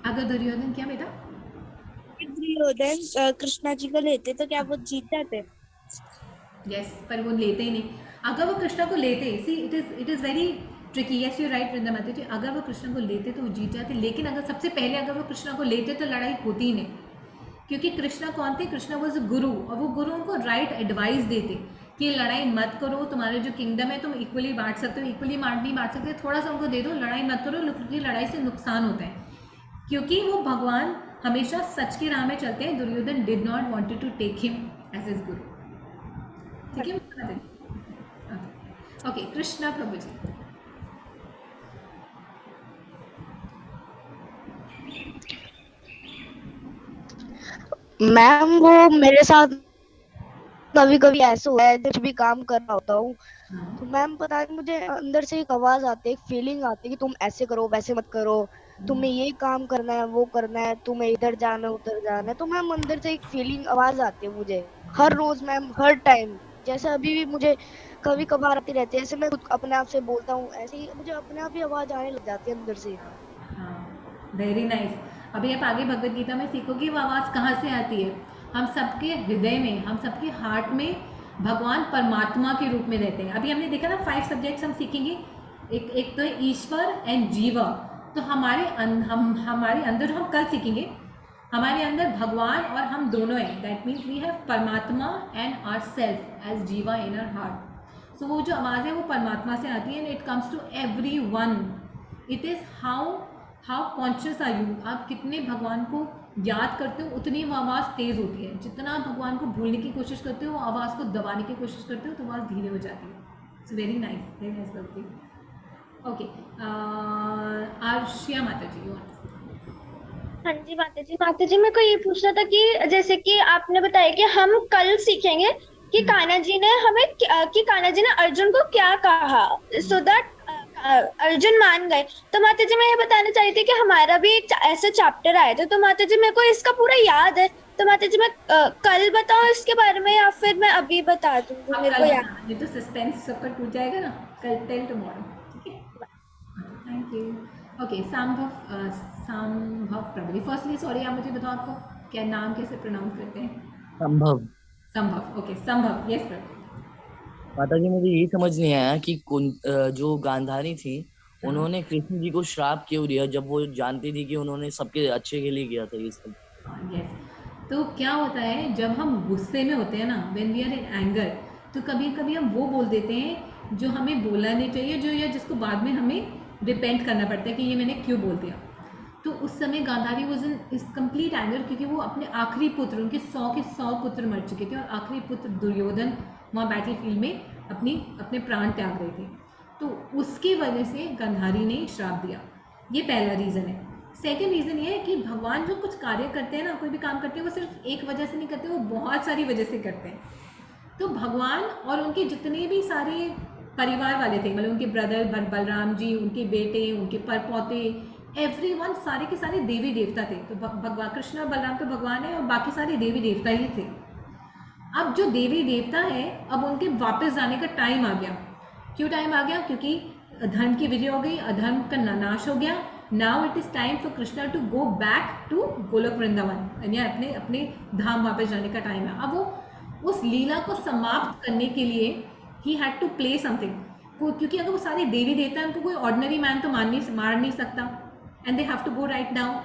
अगर दुर्योधन क्या बेटा? दुर्योधन कृष्णा जी को लेते तो क्या वो जीत जाते? यस, पर वो लेते ही नहीं। अगर वो कृष्णा को लेते, see it is very tricky. Yes you right Vrinda माता जी, अगर वो कृष्णा को लेते तो वो जीत जाते, लेकिन अगर सबसे पहले अगर वो कृष्णा को लेते तो लड़ाई होती ही नहीं, क्योंकि कृष्णा कौन थे? कृष्णा वॉज गुरु, और वो गुरु उनको राइट एडवाइस देते कि लड़ाई मत करो, तुम्हारे जो किंगडम है तुम इक्वली बांट सकते हो, इक्वली नहीं बांट सकते, थोड़ा सा उनको दे दो, लड़ाई मत करो, क्योंकि लड़ाई से नुकसान होता है, क्योंकि वो भगवान हमेशा सच के राह में चलते हैं। Duryodhan did not wanted to take him as his guru. ठीक है, ओके, कृष्णा प्रभु जी। मैम वो मेरे साथ कभी कभी ऐसा हुआ है, जब भी काम कर रहा होता हूँ तो मैम पता नहीं मुझे अंदर से एक आवाज आती है, एक फीलिंग आती है कि तुम ऐसे करो वैसे मत करो, तुम्हें ये काम करना है वो करना है, तुम्हें इधर जाना है उधर जाना है। तो मैम अंदर से एक फीलिंग आवाज आती है मुझे हर रोज मैम, हर टाइम जैसे अभी भी मुझे कभी कभार आती रहती है, ऐसे मैं खुद अपने आप से बोलता हूँ, ऐसे ही मुझे अपने आप ही आवाज आने लग जाती है अंदर से। Very nice. अभी आप आगे भगवत गीता में सीखोगे वो आवाज़ कहाँ से आती है। हम सबके हृदय में, हम सबके हार्ट में भगवान परमात्मा के रूप में रहते हैं। अभी हमने देखा ना 5 सब्जेक्ट्स हम सीखेंगे, एक तो है ईश्वर एंड जीवा। तो हमारे अंदर जो हम कल सीखेंगे, हमारे अंदर भगवान और हम दोनों हैं। दैट मीन्स वी हैव परमात्मा एंड आवर सेल्फ एज जीवा इन आवर हार्ट। सो वो जो आवाज़ है वो परमात्मा से आती है and it comes to everyone. It is how conscious are you, आप कितने भगवान को याद करते हो उतनी वो आवाज़ तेज़ होती है। जितना आप भगवान को भूलने की कोशिश करते हो, आवाज़ को दबाने की कोशिश करते हो, तो आवाज़ धीरे हो जाती है। इट्स वेरी नाइस करती। ओके, आर्शिया माता जी। हाँ जी माता जी। माता जी मेरे को ये पूछना था कि जैसे कि आपने बताया कि हम कल सीखेंगे कि कान्हा जी ने अर्जुन को क्या कहा, सो दैट अर्जुन मान गए। तो माता जी मैं ये बताना चाहती थी कि हमारा भी एक ऐसा चैप्टर आया था, तो माता जी मेरे को इसका पूरा याद है। तो माता जी मैं कल बताऊं इसके बारे में या फिर मैं अभी बता दूं? मेरे को याद, ये तो सस्पेंस सबका टूट जाएगा ना, कल टेल टुमारो। ठीक है, थैंक यू। ओके, संभव प्रभु। फर्स्टली सॉरी, आप मुझे बताओ आपको क्या नाम कैसे प्रोनाउंस करते हैं? संभव। ओके, संभव। यस प्रभु। माता जी मुझे ये समझ नहीं आया कि जो गांधारी थी उन्होंने कृष्ण जी को श्राप क्यों दिया, जब वो जानती थी कि उन्होंने सबके अच्छे के लिए किया था ये सब। यस, तो क्या होता है जब हम गुस्से में होते हैं ना, when we are in anger, तो कभी कभी हम वो बोल देते हैं जो हमें बोलना नहीं चाहिए, जो या जिसको बाद में हमें रिपेंट करना पड़ता है कि ये मैंने क्यों बोल दिया। तो उस समय गांधारी वॉज इन इस कंप्लीट एंगर, क्योंकि वो अपने आखिरी पुत्र, उनके 100 के 100 पुत्र मर चुके थे और आखिरी पुत्र दुर्योधन वहाँ बैटल फील्ड में अपने प्राण त्याग रहे थे। तो उसकी वजह से गांधारी ने श्राप दिया। ये पहला रीज़न है। सेकेंड रीज़न ये है कि भगवान जो कुछ कार्य करते हैं ना, कोई भी काम करते हैं, वो सिर्फ एक वजह से नहीं करते, वो बहुत सारी वजह से करते हैं। तो भगवान और उनके जितने भी सारे परिवार वाले थे, मतलब उनके ब्रदर बलराम जी, उनके बेटे, उनके परपोते, एवरीवन, सारे के सारे देवी देवता थे। तो भगवान कृष्ण और बलराम तो भगवान है और बाकी सारे देवी देवता ही थे। अब जो देवी देवता है, अब उनके वापस जाने का टाइम आ गया। क्यों टाइम आ गया? क्योंकि धर्म की विजय हो गई, अधर्म का नाश हो गया। Now it is time for Krishna to go back to Golok Vrindavan, यानी अपने धाम वापस जाने का टाइम है। अब वो उस लीला को समाप्त करने के लिए he had to play something, क्योंकि अगर वो सारे देवी देवता हैं, उनको कोई ऑर्डिनरी मैन तो मार नहीं सकता, and they have to go right down.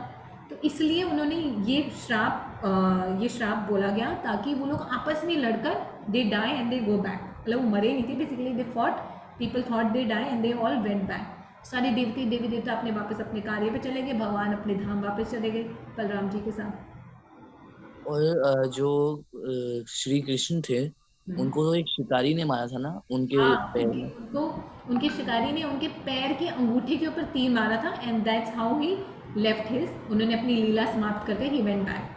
तो इसलिए उन्होंने ये श्राप बोला गया, ताकि वो लोग आपस में लड़कर they die and they go back. मतलब वो मरे नहीं थे, basically they fought, people thought they die and they all went back. सारे देवी देवता अपने वापस अपने कार्य पे चले गए, भगवान अपने धाम वापस चले गए बलराम जी के साथ। और जो श्री कृष्ण थे उनको तो एक शिकारी ने मारा था ना, उनके पैर में। उनके शिकारी ने उनके पैर के अंगूठे के ऊपर तीर मारा था, and that's how he left his, उन्होंने अपनी लीला समाप्त करके ही वेंट बैक।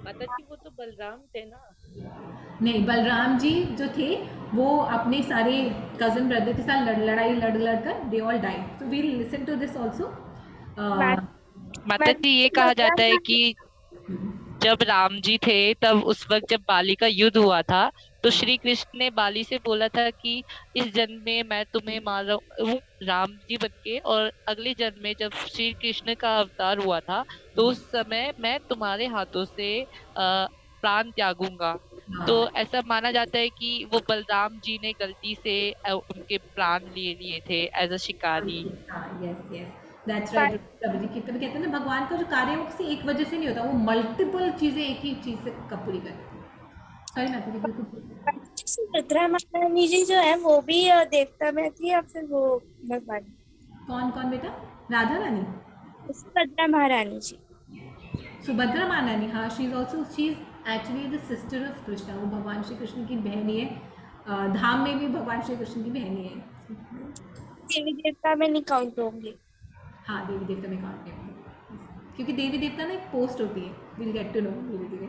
माता जी वो तो बलराम थे ना? नहीं, बलराम जी जो थे वो अपने सारे कजन ब्रदर के साथ लड़ाई लड़कर they all died. So we will listen to this also. माता जी ये कहा जाता है कि जब राम जी थे, तब उस वक्त जब बाली का युद्ध हुआ था, तो श्री कृष्ण ने बाली से बोला था कि इस जन्म में मैं तुम्हें मार रहा हूँ राम जी बनके, और अगले जन्म में जब श्री कृष्ण का अवतार हुआ था, तो उस समय मैं तुम्हारे हाथों से प्राण त्यागूंगा। तो ऐसा माना जाता है कि वो बलराम जी ने गलती से उनके प्राण ले लिए थे एज अ शिकारी। Yes, that's right. कहते हैं ना, भगवान का जो कार्य है वो किसी एक वजह से नहीं होता, वो मल्टीपल चीजें एक ही चीज से पूरी करते हैं। सॉरी मैं सुभद्रा महारानी जी जो है वो भी देवता में थी या फिर वो भगवान? कौन बेटा? राधा रानी? सुभद्रा महारानी जी। सुभद्रा महारानी, हाँ, she is actually the sister of Krishna. वो भगवान श्री कृष्ण की बहन है। धाम में भी भगवान श्री कृष्ण की बहन है। देवी देवता में नहीं काउंट होंगे? हाँ, देवी देवता में काउंट होंगे, क्योंकि देवी देवता ना एक पोस्ट होती है। विल गेट टू नो धीरे धीरे।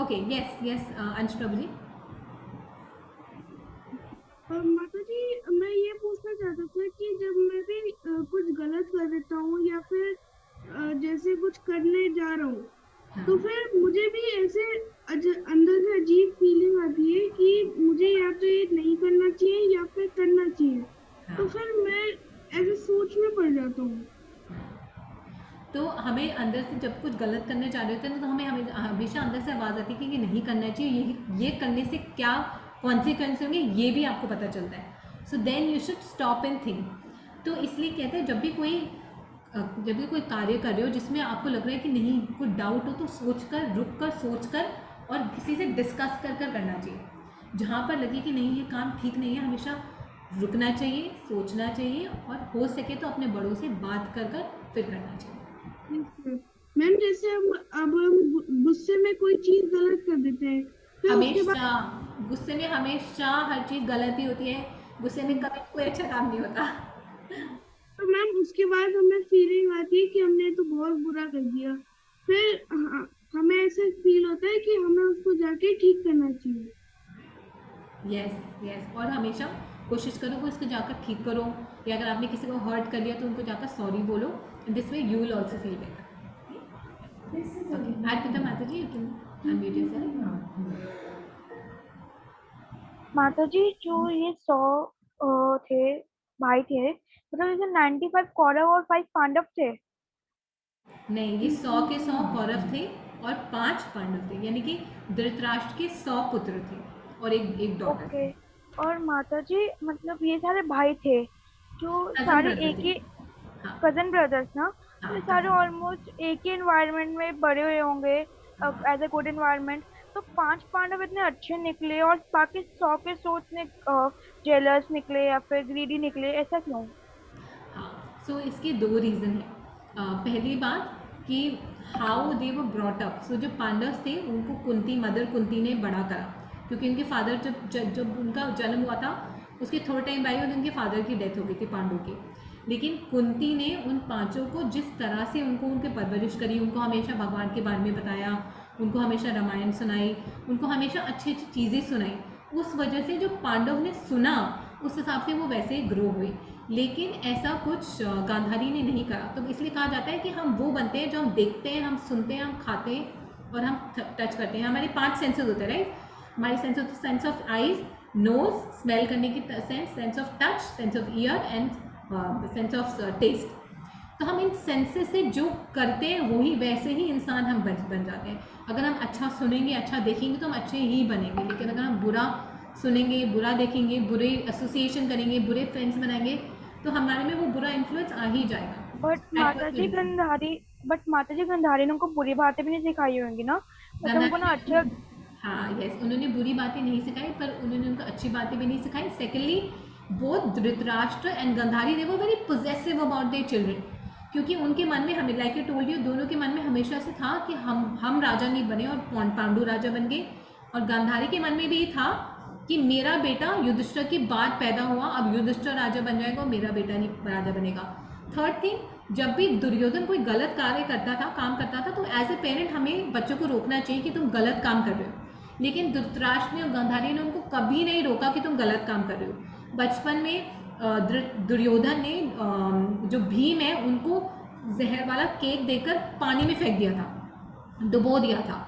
ओके, यस, अंश प्रभु जी। माता जी मैं ये पूछना चाहता था कि जब मैं भी कुछ गलत कर देता हूँ या फिर जैसे कुछ करने जा रहा हूँ, तो फिर मुझे भी ऐसे अंदर से अजीब फीलिंग आती है कि जब कुछ गलत करने जा रहे होते हैं तो हमें हमेशा अंदर से आवाज़ आती है कि ये नहीं करना चाहिए, ये करने से क्या कॉन्सिक्वेंस होंगे ये भी आपको पता चलता है। So then you should stop and think. तो इसलिए कहते हैं जब भी कोई कार्य कर रहे हो जिसमें आपको लग रहा है कि नहीं, कोई डाउट हो, तो रुक कर सोच कर और किसी से डिस्कस कर करना चाहिए। जहाँ पर लगे कि नहीं ये काम ठीक नहीं है, हमेशा रुकना चाहिए, सोचना चाहिए, और हो सके तो अपने बड़ों से बात कर फिर करना चाहिए। मैम जैसे अब हम गुस्से में कोई चीज गलत कर देते हैं, हमेशा गुस्से में हमेशा हर चीज़ गलत ही होती है, गुस्से में कभी कोई अच्छा काम नहीं होता। तो मैम उसके बाद हमें फीलिंग आती है कि हमने तो बहुत बुरा कर दिया, फिर हमें ऐसे फील होता है कि हमें उसको जाके ठीक करना चाहिए। यस, और हमेशा कोशिश करो कि उसको जाकर ठीक करो, या अगर आपने किसी को हर्ट कर लिया तो उनको जाकर सॉरी बोलो। This way you will also feel better. Okay, Arpita माता जी, यू कैन अनम्यूट योरसेल्फ। माता जी, जो ये 100 थे भाई थे, मतलब इसे 95 कौरव और 5 पांडव थे? नहीं, ये 100 के 100 कौरव थे और 5 पांडव थे, यानी कि धृतराष्ट्र के 100 पुत्र थे और एक डॉटर। ओके। और माता जी मतलब ये सारे भाई थे जो सारे एक ही कजन ब्रदर्स ना, तो ये सारे ऑलमोस्ट एक ही एनवायरनमेंट में बड़े हुए होंगे एज ए गुड एनवायरनमेंट, तो 5 पांडव इतने अच्छे निकले और बाकी 100 के 100 इतने जेलस निकले या फिर ग्रीडी निकले, ऐसा क्यों? सो इसके 2 रीज़न हैं। पहली बात कि how they were brought up. So जो पांडव थे उनको मदर कुंती ने बड़ा करा, क्योंकि उनके फादर जब उनका जन्म हुआ था उसके थोड़े टाइम बाद उनके फादर की डेथ हो गई थी पांडु की। लेकिन कुंती ने उन 5 को जिस तरह से उनके परवरिश करी, उनको हमेशा भगवान के बारे में बताया, उनको हमेशा रामायण सुनाई, उनको हमेशा अच्छी अच्छी चीज़ें सुनाई, उस वजह से जो पांडव ने सुना उस हिसाब से वो वैसे ही ग्रो हुए। लेकिन ऐसा कुछ गांधारी ने नहीं करा। तो इसलिए कहा जाता है कि हम वो बनते हैं जो हम देखते हैं, हम सुनते हैं, हम खाते हैं और हम टच करते हैं। हमारे 5 सेंसेस होते हैं, राइट? हमारी sense of eyes, nose, smell करने की sense of touch, sense of ear and sense of taste. तो हम इन सेंसेस से जो करते हैं वही वैसे ही इंसान हम बन जाते हैं। अगर हम अच्छा सुनेंगे, अच्छा देखेंगे तो हम अच्छे ही बनेंगे। लेकिन अगर हम बुरा सुनेंगे, बुरा देखेंगे, बुरे एसोसिएशन करेंगे, बुरे फ्रेंड्स बनाएंगे, तो हमारे में वो बुरा इन्फ्लुएंस आ ही जाएगा। बट माता जी गंधारी ने उनको बुरी बातें भी नहीं सिखाई होंगी ना, मतलब उनको ना अच्छा। हाँ, यस, उन्होंने बुरी बातें नहीं सिखाई, पर उन्होंने उनको अच्छी बातें भी नहीं सिखाई। Secondly, both Dhritarashtra and Gandhari they were very possessive about their children, क्योंकि उनके मन में, हमें लाइक आई टोल्ड यू, दोनों के मन में हमेशा से था कि हम राजा नहीं बने और पांडु राजा बन गए, और गांधारी के मन में भी था कि मेरा बेटा युधिष्ठिर के बाद पैदा हुआ, अब युधिष्ठिर राजा बन जाएगा और मेरा बेटा नहीं राजा बनेगा। थर्ड थिंग, जब भी दुर्योधन कोई गलत कार्य काम करता था तो एज ए पेरेंट हमें बच्चों को रोकना चाहिए कि तुम गलत काम कर रहे हो। लेकिन धृतराष्ट्र ने और गांधारी ने उनको कभी नहीं रोका कि तुम गलत काम कर रहे हो। बचपन में दुर्योधन ने जो भीम है उनको जहर वाला केक देकर पानी में फेंक दिया था, डुबो दिया था,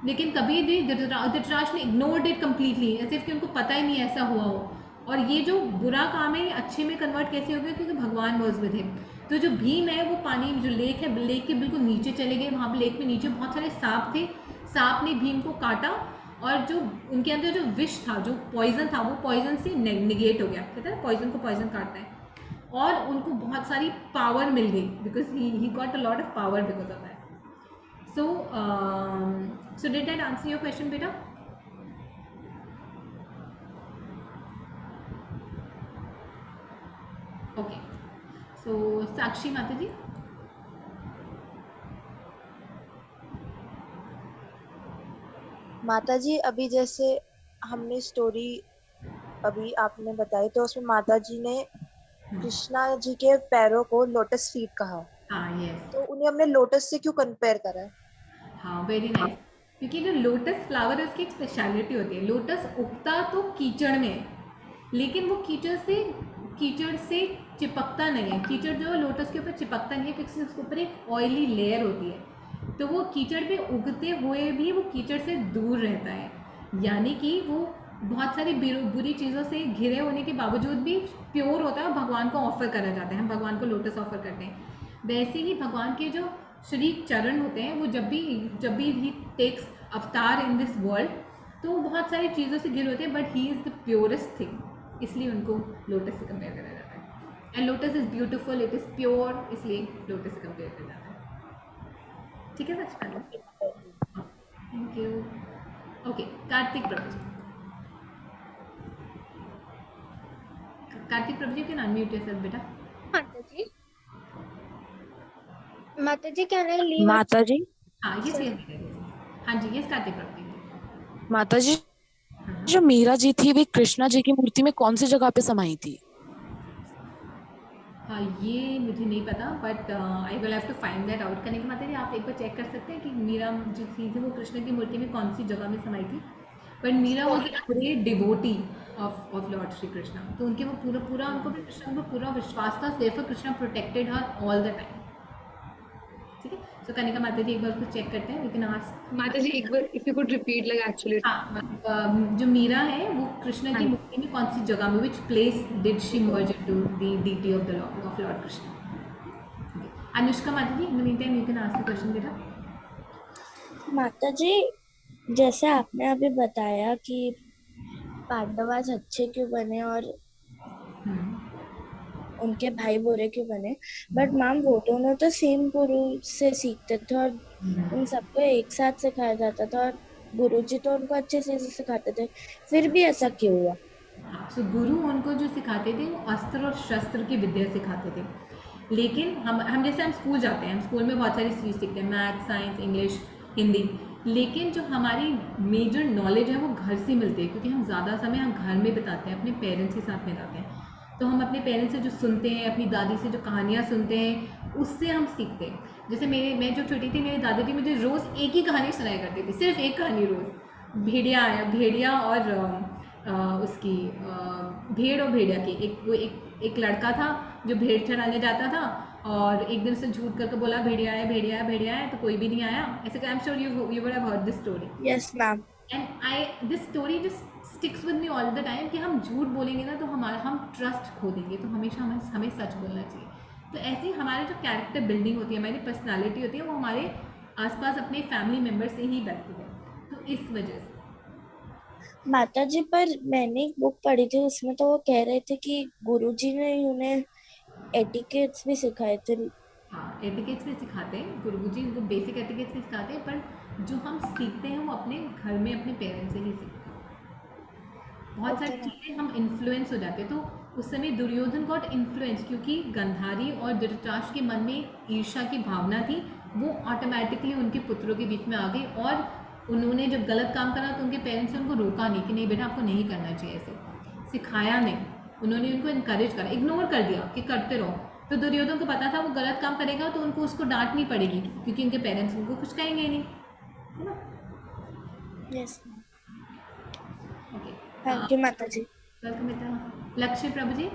लेकिन कभी भी धृतराष्ट्र ने इग्नोर्ड इट कम्प्लीटली, ऐसे कि उनको पता ही नहीं ऐसा हुआ हो। और ये जो बुरा काम है ये अच्छे में कन्वर्ट कैसे हो गया, क्योंकि भगवान वॉज विद हिम। तो जो भीम है वो पानी, जो लेक है, लेक के बिल्कुल नीचे चले गए। वहाँ पर लेक में नीचे बहुत सारे सांप थे, सांप ने भीम को काटा और जो उनके अंदर जो विष था, जो पॉइजन था, वो पॉइजन से निगेट हो गया। कहते हैं पॉइजन को पॉइजन काटता है, और उनको बहुत सारी पावर मिल गई, because he got a lot of power because of that. So did that answer your question, beta? Okay. So Sakshi Mata ji. माता जी, अभी जैसे हमने स्टोरी अभी आपने बताई, तो उसमें माता जी ने कृष्णा जी के पैरों को लोटस फीट कहा। हाँ, यस। तो उन्हें हमने लोटस से क्यों कंपेयर करा? हाँ, वेरी नाइस। क्योंकि जो लोटस फ्लावर है उसकी एक स्पेशलिटी होती है। लोटस उगता तो कीचड़ में है, लेकिन वो कीचड़ से चिपकता नहीं है। कीचड़ जो है लोटस के ऊपर चिपकता नहीं है, क्योंकि उसके ऊपर एक ऑयली लेयर होती है। तो वो कीचड़ पे उगते हुए भी वो कीचड़ से दूर रहता है, यानी कि वो बहुत सारी बुरी चीज़ों से घिरे होने के बावजूद भी प्योर होता है और भगवान को ऑफर करा जाता है। हम भगवान को लोटस ऑफर करते हैं। वैसे ही भगवान के जो शरीक चरण होते हैं, वो जब भी ही टेक्स अवतार इन दिस वर्ल्ड, तो वो बहुत सारी चीज़ों से घिरे होते हैं, but he is the purest thing, इसलिए उनको लोटस से कंपेयर करा जाता है। And lotus is beautiful, it is pure, इसलिए लोटस से कंपेयर करा जाता है। ठीक है सच, thank you. Okay, Kartik Prabhu ji, Kartik Prabhu ji can unmute yourself बेटा। माता जी कैन आई लीव? माता जी, हाँ यस यस, हाँ जी यस कार्तिक प्रभु जी। माता जी, जो मीरा जी थी वे कृष्णा जी की मूर्ति में कौन सी जगह पे समाई थी? हाँ ये मुझे नहीं पता, but I will have to find that out. करने के माता जी आप एक बार चेक कर सकते हैं कि मीरा जो थी वो कृष्ण की मूर्ति में कौन सी जगह में समाई थी। But Meera was a great devotee of lord Shri Krishna, तो उनके वो पूरा उनको भी कृष्ण पर पूरा विश्वास था, therefore Krishna protected her all the time. ठीक है, सो कनिका माता जी एक बार उसको चेक करते हैं, लेकिन आज माता जी एक बार if you could repeat like actually. हाँ, जो मीरा है वो कृष्ण की मूर्ति में कौन सी जगह में, which place did she merge into the deity of the of Lord Krishna. Anushka Mata ji, in the meantime you can ask the question बेटा। माता जी, जैसे आपने अभी बताया कि पांडवाज अच्छे क्यों बने और उनके भाई बुरे क्यों बने, बट मैम वो दोनों तो सेम गुरु से सीखते थे और उन सबको एक साथ सिखाया जाता था और गुरुजी तो उनको अच्छे से सिखाते थे, फिर भी ऐसा क्यों हुआ? सो गुरु उनको जो सिखाते थे वो अस्त्र और शस्त्र की विद्या सिखाते थे, लेकिन हम जैसे हम स्कूल जाते हैं, हम स्कूल में बहुत सारी चीज़ सीखते हैं, मैथ, साइंस, इंग्लिश, हिंदी, लेकिन जो हमारी मेजर नॉलेज है वो घर से मिलती है, क्योंकि हम ज़्यादा समय हम घर में बिताते हैं, अपने पेरेंट्स के साथ में बिताते हैं। तो हम अपने पेरेंट्स से जो सुनते हैं, अपनी दादी से जो कहानियाँ सुनते हैं, उससे हम सीखते हैं। जैसे मैं जो छोटी थी, मेरी दादी थी मुझे रोज़ एक ही कहानी सुनाया करती थी, सिर्फ एक कहानी रोज़। भेड़िया और उसकी भेड़ और भेड़िया की एक लड़का था जो भेड़ चराने जाता था और एक दिन से झूठ करके बोला भेड़िया है, तो कोई भी नहीं आया। ऐसे I am sure you would have heard this story. Yes ma'am. And this story just sticks with me all the time कि हम झूठ बोलेंगे ना तो हम ट्रस्ट खो देंगे, तो हमेशा हमें सच बोलना चाहिए। तो ऐसे ही हमारे जो कैरेक्टर बिल्डिंग होती है, हमारी पर्सनालिटी होती है, वो हमारे आसपास अपने फैमिली मेम्बर से ही बनती है। तो इस वजह से माता जी, पर मैंने एक बुक पढ़ी थी, उसमें तो वो कह रहे थे कि गुरुजी ने उन्हें एटिकेट्स भी सिखाए थे। हाँ, एटिकेट्स भी सिखाते हैं गुरुजी, उनको बेसिक एटिकेट्स भी सिखाते हैं, पर जो हम सीखते हैं वो अपने घर में अपने पेरेंट्स से ही सीखते हैं। बहुत सारी चीज़ें हम इन्फ्लुएंस हो जाते हैं। तो उस समय दुर्योधन गॉट इन्फ्लुएंस क्योंकि गांधारी और धृतराष्ट्र के मन में ईर्ष्या की भावना थी, वो ऑटोमेटिकली उनके पुत्रों के बीच में आ गई और उन्होंने जब गलत काम करा तो उनके पेरेंट्स ने उनको रोका नहीं कि नहीं बेटा आपको नहीं करना चाहिए, ऐसे सिखाया नहीं, उन्होंने उनको इनकरेज करा, इग्नोर कर दिया कि करते रहो। तो दुर्योधन को पता था वो गलत काम करेगा तो उनको उसको डांटनी पड़ेगी क्योंकि उनके पेरेंट्स उनको कुछ कहेंगे नहीं, है ना? यस, ओके, थैंक यू माता जी। वेलकम बेटा। लक्ष्य प्रभु जी।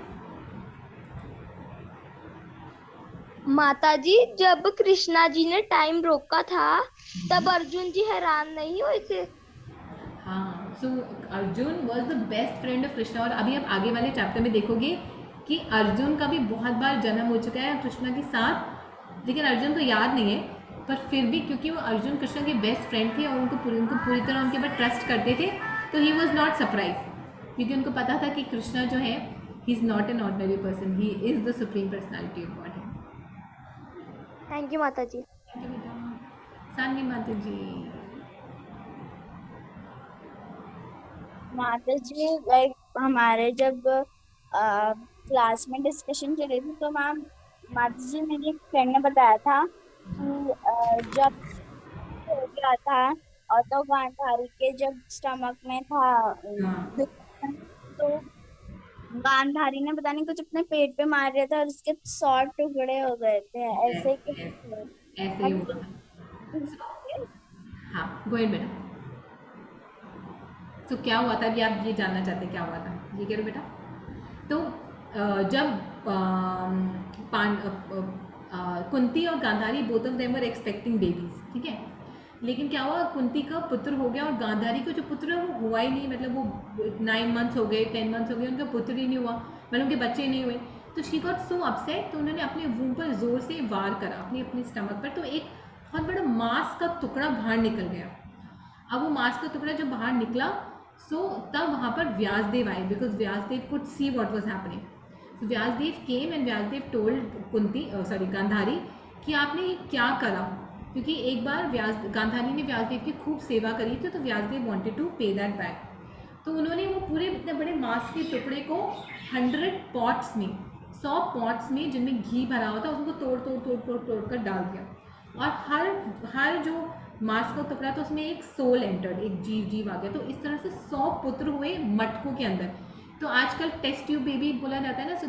माता जी, जब कृष्णा जी ने टाइम रोका था तब अर्जुन जी हैरान नहीं हुए थे? हाँ, so Arjun was the best friend of Krishna. और अभी आप आगे वाले चैप्टर में देखोगे कि अर्जुन का भी बहुत बार जन्म हो चुका है कृष्णा के साथ, लेकिन अर्जुन को याद नहीं है, पर फिर भी क्योंकि वो अर्जुन कृष्णा के बेस्ट फ्रेंड थे और उनको पूरी तरह उनके ऊपर ट्रस्ट करते थे, तो ही वॉज नॉट सरप्राइज, क्योंकि उनको पता था कि कृष्णा जो है he is not an ordinary person, he is the supreme personality of God. Thank you माता जी। सानवी माता जी। माता जी, लाइक हमारे जब क्लास में डिस्कशन चली थी तो मैम माता जी मेरी एक फ्रेंड ने बताया था कि जब हो गया था और तो गांधारी के जब स्टमक में था तो गांधारी ने पता नहीं कुछ अपने पेट पे मार दिया था और उसके 100 टुकड़े हो गए थे, ऐसे ऐसे ही हुआ था। हाँ, गो अहेड बेटा। तो क्या हुआ था, अभी आप ये जानना चाहते हैं क्या हुआ था, ये कह रहे बेटा। तो जब कुंती और Gandhari both of them were expecting babies, ठीक है, लेकिन क्या हुआ, कुंती का पुत्र हो गया और गांधारी को जो पुत्र है वो हुआ ही नहीं, मतलब वो 9 मंथ्स हो गए, 10 मंथ्स हो गए, उनका पुत्र ही नहीं हुआ, मतलब उनके बच्चे नहीं हुए। तो शी गॉट सो अपसेट, तो उन्होंने अपने वूम पर जोर से वार करा, अपने स्टमक पर, तो एक बहुत बड़ा मांस का टुकड़ा बाहर निकल गया। अब वो मांस का टुकड़ा जब बाहर निकला, सो तब वहाँ पर व्यासदेव आए, because Vyasadev could see what was happening. तो Vyasadev came and Vyasadev told Gandhari कि आपने ये क्या करा, क्योंकि एक बार गांधारी ने व्यासदेव की खूब सेवा करी थी, तो व्यासदेव वांटेड टू पे दैट बैक। तो उन्होंने वो पूरे इतने बड़े मांस के टुकड़े को 100 पॉट्स में जिनमें घी भरा हुआ था, उसको तोड़ कर डाल दिया, और हर जो मांस का टुकड़ा था उसमें एक सोल एंटर्ड, एक जीव आ गया। तो इस तरह से 100 पुत्र हुए मटकों के अंदर। तो आजकल टेस्ट ट्यूब बेबी बोला जाता है ना, सो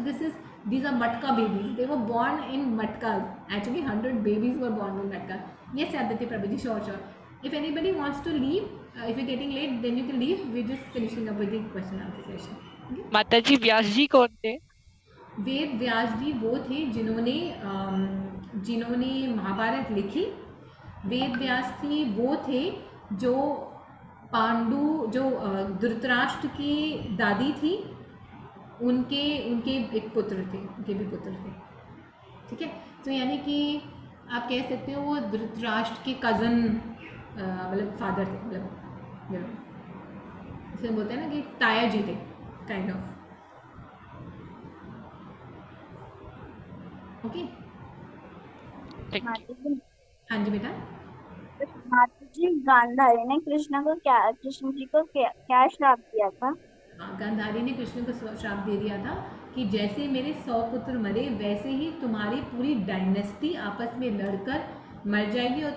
these are matka babies, they were born in matkas, actually 100 babies were born in matkas. Yes Aditi Prabhuji, sure. If anybody wants to leave, if you're getting late, then you can leave. We're just finishing up with the question answer session. Okay? माताजी व्यास जी कौन थे? वेद व्यास जी वो थे जिन्होंने महाभारत लिखी। वेद व्यास जी वो थे जो धृतराष्ट्र की दादी थी, उनके एक पुत्र थे, उनके भी पुत्र थे। ठीक है, तो यानी कि आप कह सकते हो वो धृतराष्ट्र के कज़न, मतलब फादर थे, मतलब इसे बोलते हैं ना कि ताया जी थे, काइंड ऑफ। ओके, हाँ जी बेटा। माता जी, गांधारी ने कृष्ण जी को क्या श्राप दिया था? गांधारी ने कृष्ण को श्राप दे दिया था कि जैसे मेरे 100 पुत्र मरे, वैसे ही तुम्हारी पूरी डायनेस्टी आपस में लड़कर मर जाएगी, और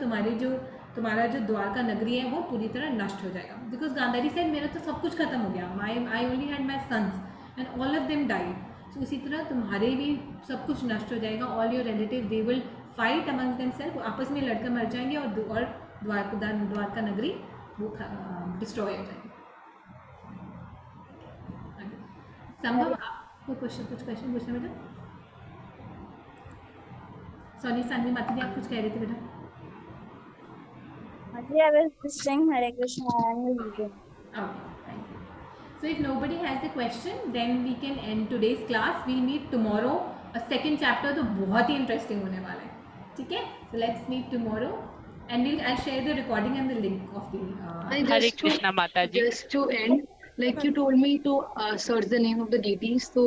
तुम्हारा जो द्वारका नगरी है वो पूरी तरह नष्ट हो जाएगा। बिकॉज गांधारी सेड मेरा तो सब कुछ खत्म हो गया, I only had my sons and all of them died. तो इसी तरह तुम्हारे भी सब कुछ नष्ट हो जाएगा। All your relative they will fight amongst themselves, आपस में लड़कर मर जाएंगे, और द्वारका नगरी वो डिस्ट्रॉय हो जाएगी। संभव आपको कुछ क्वेश्चन पूछना बेटा? सॉरी सानवी माता जी, आप कुछ कह रहे थे बेटा? I was just saying Hare Krishna and reading. Okay, thank you. So if nobody has the question, then we can end today's class. We'll meet tomorrow. A second chapter तो बहुत ही interesting होने वाला है, ठीक है? So let's meet tomorrow, and I'll share the recording and the link of the. Hare Krishna माता जी. Just to end, like you told me to search the name of the deities. So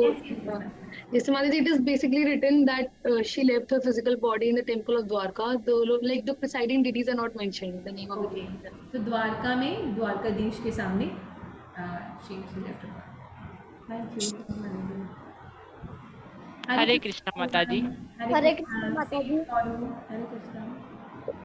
yes, Mataji, it is basically written that she left her physical body in the temple of Dwarka. The presiding deities are not mentioned. The name of the deities. तो द्वारका में द्वारकाधीश के सामने she left her body. Thank you. हरे कृष्णा माता जी. हरे कृष्णा माता जी. हरे कृष्णा.